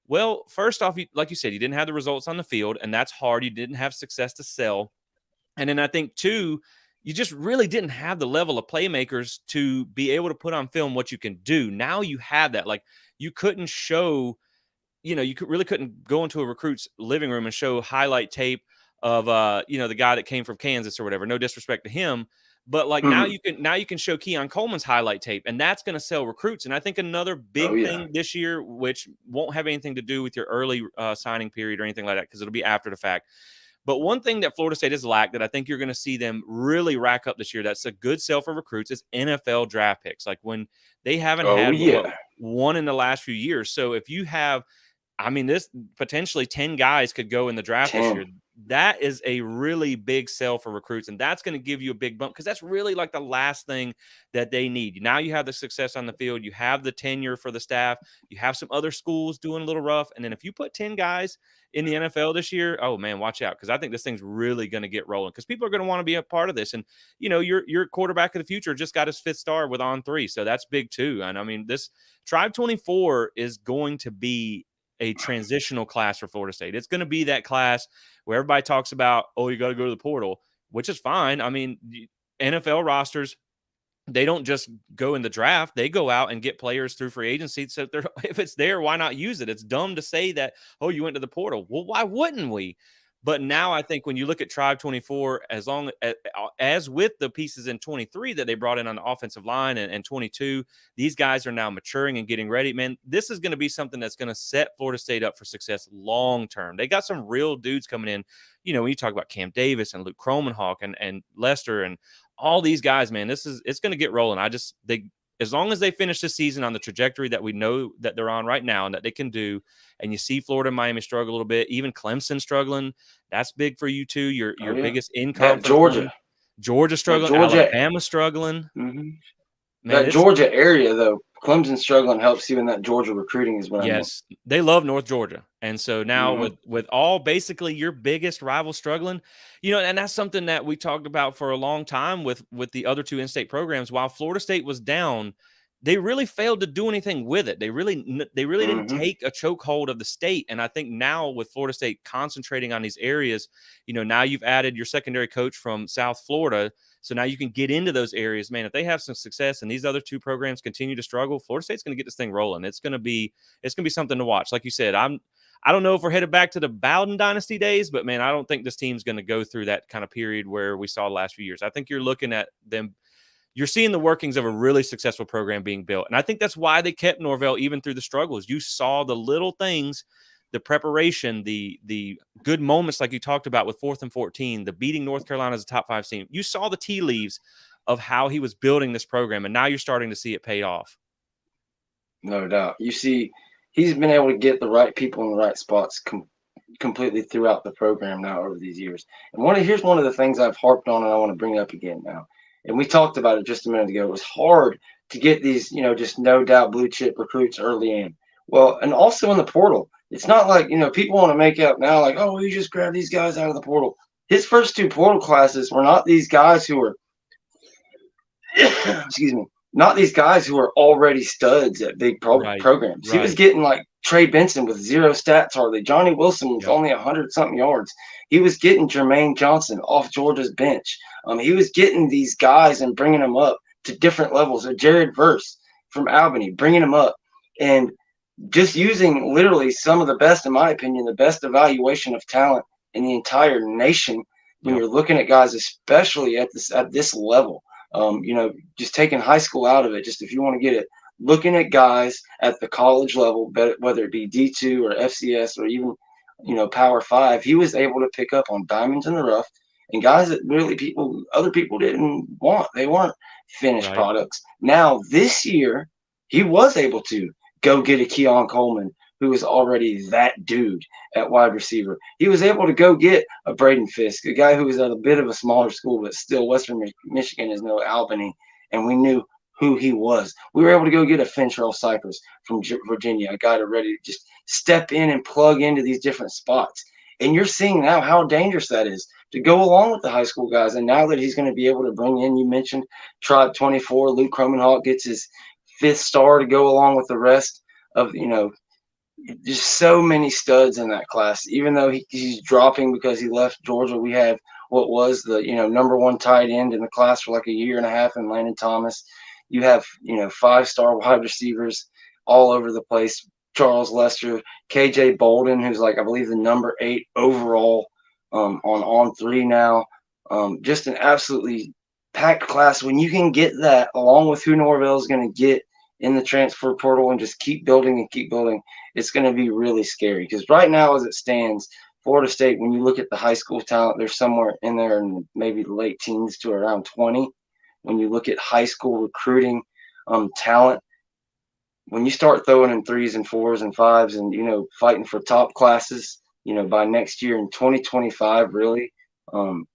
well, first off, like you said, you didn't have the results on the field, and that's hard. You didn't have success to sell. And then I think, too, you just really didn't have the level of playmakers to be able to put on film what you can do. Now you have that. Like, you couldn't show, really couldn't go into a recruit's living room and show highlight tape of, the guy that came from Kansas or whatever. No disrespect to him. But like now you can show Keon Coleman's highlight tape, and that's going to sell recruits. And I think another big thing this year, which won't have anything to do with your early signing period or anything like that, because it'll be after the fact. But one thing that Florida State has lacked that I think you're going to see them really rack up this year, that's a good sell for recruits, is NFL draft picks. Like when they haven't had one in the last few years. So if you have, this potentially 10 guys could go in the draft this year. That is a really big sell for recruits, and that's going to give you a big bump because that's really like the last thing that they need. Now you have the success on the field. You have the tenure for the staff. You have some other schools doing a little rough. And then if you put 10 guys in the NFL this year, oh, man, watch out because I think this thing's really going to get rolling because people are going to want to be a part of this. And, your quarterback of the future just got his 5th star with On3, so that's big too. And, this Tribe 24 is going to be a transitional class for Florida State. It's going to be that class where everybody talks about, oh, you got to go to the portal, which is fine. NFL rosters, they don't just go in the draft. They go out and get players through free agency. So if it's there, why not use it? It's dumb to say that, oh, you went to the portal. Well, why wouldn't we? But now I think when you look at Tribe 24, as with the pieces in 23 that they brought in on the offensive line and 22, these guys are now maturing and getting ready. Man, this is going to be something that's going to set Florida State up for success long term. They got some real dudes coming in. When you talk about Cam Davis and Luke Kromenhawk and Lester and all these guys, man, it's going to get rolling. As long as they finish this season on the trajectory that we know that they're on right now and that they can do, and you see Florida and Miami struggle a little bit, even Clemson struggling, that's big for you too. Your biggest income. Georgia struggling. Alabama struggling. Mm-hmm. Man, that Georgia area, though, Clemson struggling helps you in that Georgia recruiting is what I mean. Yes, they love North Georgia. And so now with all basically your biggest rivals struggling, and that's something that we talked about for a long time with the other 2 in-state programs. While Florida State was down, they really failed to do anything with it. They really didn't Mm-hmm. take a chokehold of the state. And I think now with Florida State concentrating on these areas, now you've added your secondary coach from South Florida. So now you can get into those areas, man. If they have some success and these other two programs continue to struggle, Florida State's going to get this thing rolling. It's going to be something to watch. Like you said, I don't know if we're headed back to the Bowden dynasty days, but man, I don't think this team's going to go through that kind of period where we saw the last few years. I think you're looking at them. You're seeing the workings of a really successful program being built. And I think that's why they kept Norvell even through the struggles. You saw the little things, the preparation, the good moments like you talked about with 4th and 14, the beating North Carolina as a top 5 team. You saw the tea leaves of how he was building this program, and now you're starting to see it pay off. No doubt. You see, he's been able to get the right people in the right spots completely throughout the program now over these years. And here's one of the things I've harped on and I want to bring up again now. And we talked about it just a minute ago. It was hard to get these, just no doubt blue chip recruits early in. Well, and also in the portal. It's not like, people want to make out now like, oh, you just grab these guys out of the portal. His first 2 portal classes were not these guys who were, excuse me, not these guys who are already studs at big programs. He was getting like Trey Benson with 0 stats hardly. Johnny Wilson was only 100-something yards. He was getting Jermaine Johnson off Georgia's bench. He was getting these guys and bringing them up to different levels. Jared Verse from Albany, bringing them up. And just using literally some of the best, in my opinion, the best evaluation of talent in the entire nation when you're looking at guys, especially at this level. Just taking high school out of it, just if you want to get it, looking at guys at the college level, whether it be D2 or FCS or even, Power 5, he was able to pick up on diamonds in the rough and guys that really other people didn't want. They weren't finished products. Now, this year, he was able to go get a Keon Coleman, who was already that dude at wide receiver. He was able to go get a Braden Fisk, a guy who was at a bit of a smaller school, but still Western Michigan is no Albany, and we knew who he was. We were able to go get a Fintrell Cypress from Virginia, a guy to ready to just step in and plug into these different spots. And you're seeing now how dangerous that is to go along with the high school guys. And now that he's going to be able to bring in, you mentioned Tribe 24, Luke Cromenhawk gets his 5th star to go along with the rest of, just so many studs in that class. Even though he's dropping because he left Georgia, we have what was the number 1 tight end in the class for like a year and a half in Landon Thomas. You have 5-star wide receivers all over the place. Charles Lester, KJ Bolden, who's like I believe the number 8 overall on 3 now. Just an absolutely packed class. When you can get that along with who Norvell is going to get in the transfer portal and just keep building, it's going to be really scary. Because right now, as it stands, Florida State, when you look at the high school talent, they're somewhere in there in maybe the late teens to around 20. When you look at high school recruiting talent, when you start throwing in 3s and 4s and 5s and, fighting for top classes, by next year in 2025, really,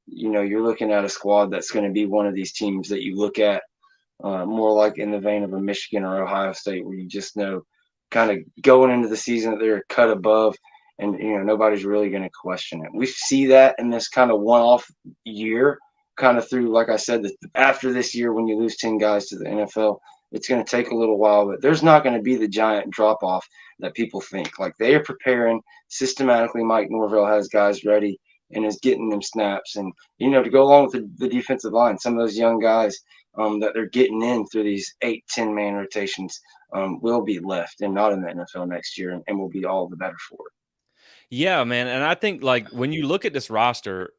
you're looking at a squad that's going to be one of these teams that you look at more like in the vein of a Michigan or Ohio State, where you just know kind of going into the season that they're a cut above and, nobody's really going to question it. We see that in this kind of one-off year, kind of through, like I said, after this year, when you lose 10 guys to the NFL, it's going to take a little while, but there's not going to be the giant drop-off that people think. Like, they are preparing systematically. Mike Norvell has guys ready and is getting them snaps. And, to go along with the defensive line, some of those young guys that they're getting in through these 8-10-man rotations will be left and not in the NFL next year, and will be all the better for it. Yeah, man. And I think, like, when you look at this roster,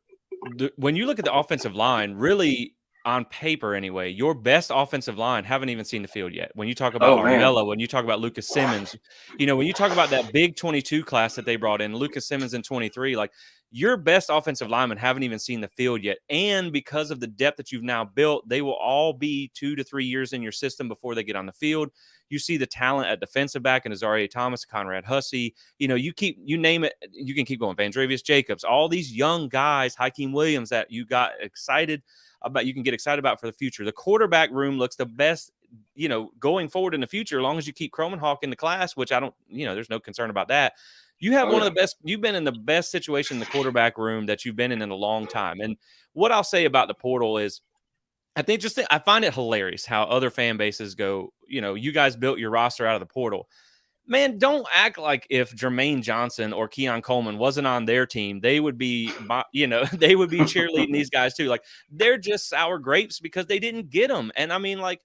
when you look at the offensive line, really on paper anyway, your best offensive line haven't even seen the field yet. When you talk about Armella, when you talk about Lucas Simmons, when you talk about that big 22 class that they brought in, Lucas Simmons in 23, like, your best offensive linemen haven't even seen the field yet. And because of the depth that you've now built, they will all be 2 to 3 years in your system before they get on the field. You see the talent at defensive back and Azaria Thomas, Conrad Hussey. You name it, you can keep going. Vandrevius Jacobs, all these young guys, Hakeem Williams, that you got excited about, you can get excited about for the future. The quarterback room looks the best, going forward in the future, as long as you keep Cromenhawk in the class, which I don't, there's no concern about that. You have one of the best. You've been in the best situation in the quarterback room that you've been in a long time. And what I'll say about the portal is, I find it hilarious how other fan bases go, you guys built your roster out of the portal. Man, don't act like if Jermaine Johnson or Keon Coleman wasn't on their team, they would be, they would be cheerleading these guys too. Like, they're just sour grapes because they didn't get them. And I mean, like,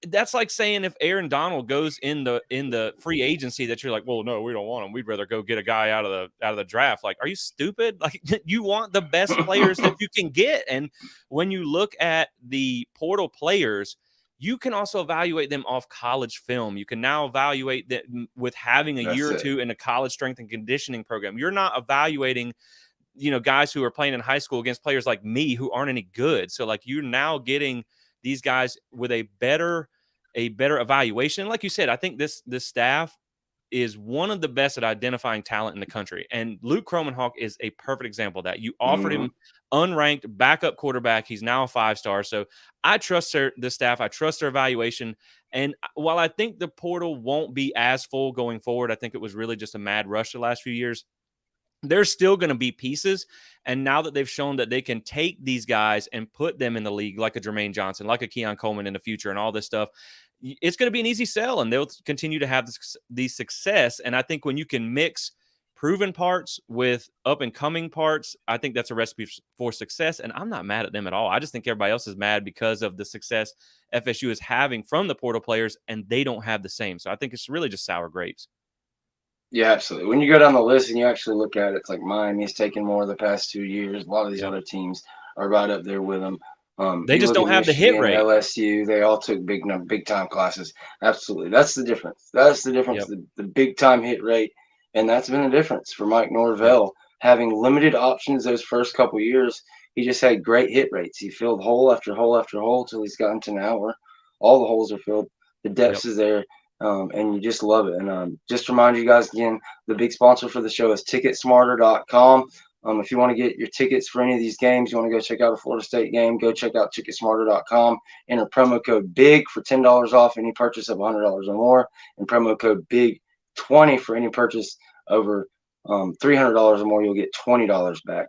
that's like saying if Aaron Donald goes in the free agency that you're like, well, no, we don't want him. We'd rather go get a guy out of the draft. Like, are you stupid? Like, you want the best players that you can get. And when you look at the portal players, you can also evaluate them off college film. You can now evaluate them with having a year or two in a college strength and conditioning program. You're not evaluating, guys who are playing in high school against players like me who aren't any good. So like, you're now getting these guys with a better evaluation. And like you said, I think this staff is one of the best at identifying talent in the country. And Luke Kromenhawk is a perfect example of that. You offered him unranked backup quarterback. He's now a 5-star. So I trust the staff. I trust their evaluation. And while I think the portal won't be as full going forward, I think it was really just a mad rush the last few years. There's still going to be pieces. And now that they've shown that they can take these guys and put them in the league, like a Jermaine Johnson, like a Keon Coleman in the future and all this stuff, it's going to be an easy sell and they'll continue to have these success. And I think when you can mix proven parts with up and coming parts, I think that's a recipe for success. And I'm not mad at them at all. I just think everybody else is mad because of the success FSU is having from the portal players and they don't have the same. So I think it's really just sour grapes. Yeah, absolutely. When you go down the list and you actually look at it, it's like Miami's taken more the past 2 years. A lot of these other teams are right up there with them. They just don't have the hit rate. LSU, they all took big time classes. Absolutely, that's the difference. That's the difference. Yep. The big time hit rate, and that's been the difference for Mike Norvell. Having limited options those first couple years, he just had great hit rates. He filled hole after hole after hole till he's gotten to now where all the holes are filled. The depth is there. And you just love it. And just to remind you guys again, the big sponsor for the show is ticketsmarter.com. If you want to get your tickets for any of these games, you want to go check out a Florida State game, go check out ticketsmarter.com. Enter promo code BIG for $10 off any purchase of $100 or more, and promo code BIG20 for any purchase over $300 or more. You'll get $20 back.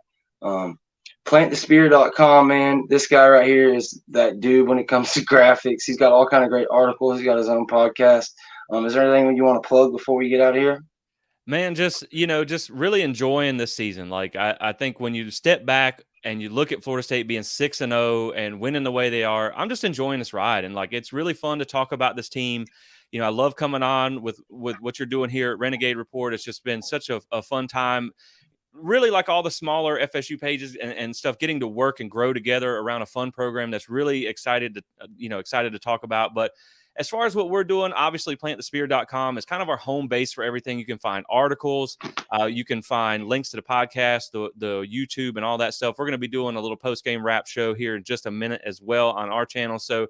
PlantTheSpear.com, man. This guy right here is that dude when it comes to graphics. He's got all kind of great articles. He's got his own podcast. Is there anything you want to plug before we get out of here? Man, just really enjoying this season. Like I think when you step back and you look at Florida State being 6-0 and winning the way they are, I'm just enjoying this ride. And like, it's really fun to talk about this team. I love coming on with what you're doing here at Renegade Report. It's just been such a fun time. Really like all the smaller FSU pages and stuff getting to work and grow together around a fun program that's really excited to talk about. But as far as what we're doing, obviously plantthespear.com is kind of our home base for everything. You can find articles, you can find links to the podcast, the YouTube and all that stuff. We're going to be doing a little post-game wrap show here in just a minute as well on our channel. So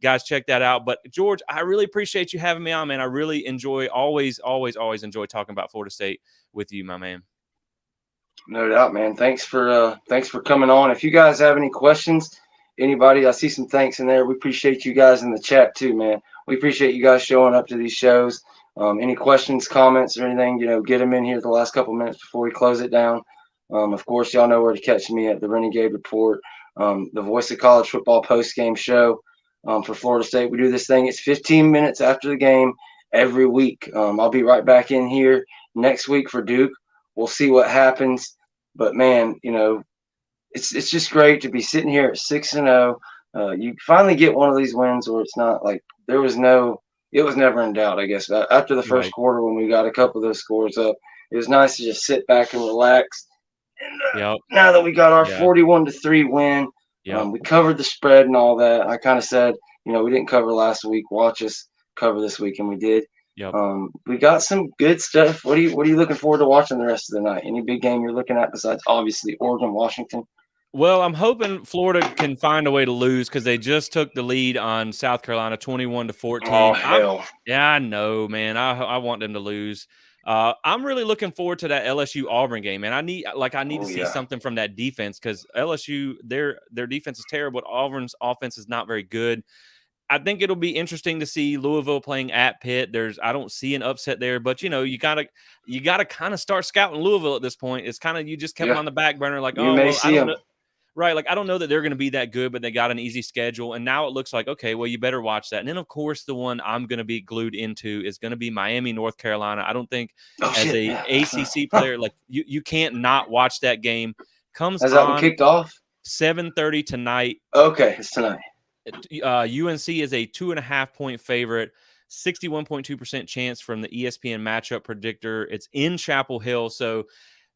guys, check that out. But George, I really appreciate you having me on, man. I really always enjoy talking about Florida State with you, my man. No doubt, man. Thanks for coming on. If you guys have any questions, anybody, I see some thanks in there. We appreciate you guys in the chat too, man. We appreciate you guys showing up to these shows. Any questions, comments, or anything, get them in here the last couple minutes before we close it down. Of course, y'all know where to catch me at the Renegade Report, the Voice of College Football post-game show for Florida State. We do this thing. It's 15 minutes after the game every week. I'll be right back in here next week for Duke. We'll see what happens. But, man, it's just great to be sitting here at 6-0. You finally get one of these wins where it's not like it was never in doubt, I guess. After the first quarter when we got a couple of those scores up, it was nice to just sit back and relax. And now that we got our 41-3 win, we covered the spread and all that. I kind of said, we didn't cover last week. Watch us cover this week, and we did. Yep. We got some good stuff. What are you looking forward to watching the rest of the night? Any big game you're looking at besides obviously Oregon, Washington? Well, I'm hoping Florida can find a way to lose because they just took the lead on South Carolina 21-14. Oh, hell. I know, man. I want them to lose. I'm really looking forward to that LSU Auburn game, man. I need to see something from that defense because LSU, their defense is terrible. Auburn's offense is not very good. I think it'll be interesting to see Louisville playing at Pitt. I don't see an upset there, but you gotta kind of start scouting Louisville at this point. It's kind of you just kept them on the back burner, like, I don't know. Right, like, I don't know that they're gonna be that good, but they got an easy schedule, and now it looks like, okay, well, you better watch that. And then, of course, the one I'm gonna be glued into is gonna be Miami, North Carolina. I don't think Oh as shit! a Yeah. ACC Huh. player, like, you can't not watch that game. Comes Has that one on kicked off? 7:30 tonight. Okay, it's tonight. UNC is a 2.5-point favorite, 61.2% chance from the ESPN matchup predictor. It's in Chapel Hill, so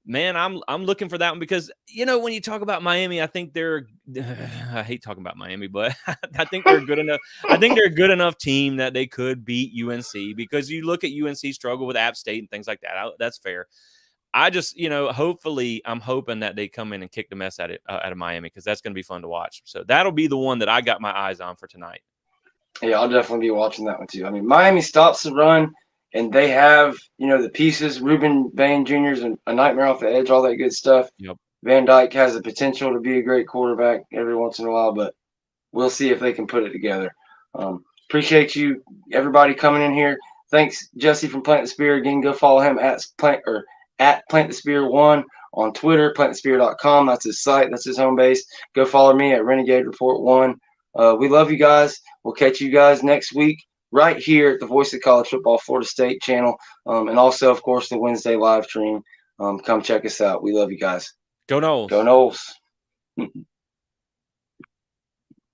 man, I'm looking for that one because when you talk about Miami, I think they're I hate talking about Miami, but I think they're good enough. I think they're a good enough team that they could beat UNC because you look at UNC struggle with App State and things like that. That's fair. I just, hopefully, I'm hoping that they come in and kick the mess out of Miami because that's going to be fun to watch. So that'll be the one that I got my eyes on for tonight. Yeah, I'll definitely be watching that one too. I mean, Miami stops the run, and they have the pieces. Reuben Bain Jr.'s a nightmare off the edge, all that good stuff. Yep. Van Dyke has the potential to be a great quarterback every once in a while, but we'll see if they can put it together. Appreciate you, everybody, coming in here. Thanks, Jesse from Plant the Spear. Again, go follow him at Plant the Spear 1 on Twitter, plantthespear.com. That's his site. That's his home base. Go follow me at Renegade Report 1. We love you guys. We'll catch you guys next week right here at the Voice of College Football Florida State channel, and also, of course, the Wednesday live stream. Come check us out. We love you guys. Go Noles. Go Noles.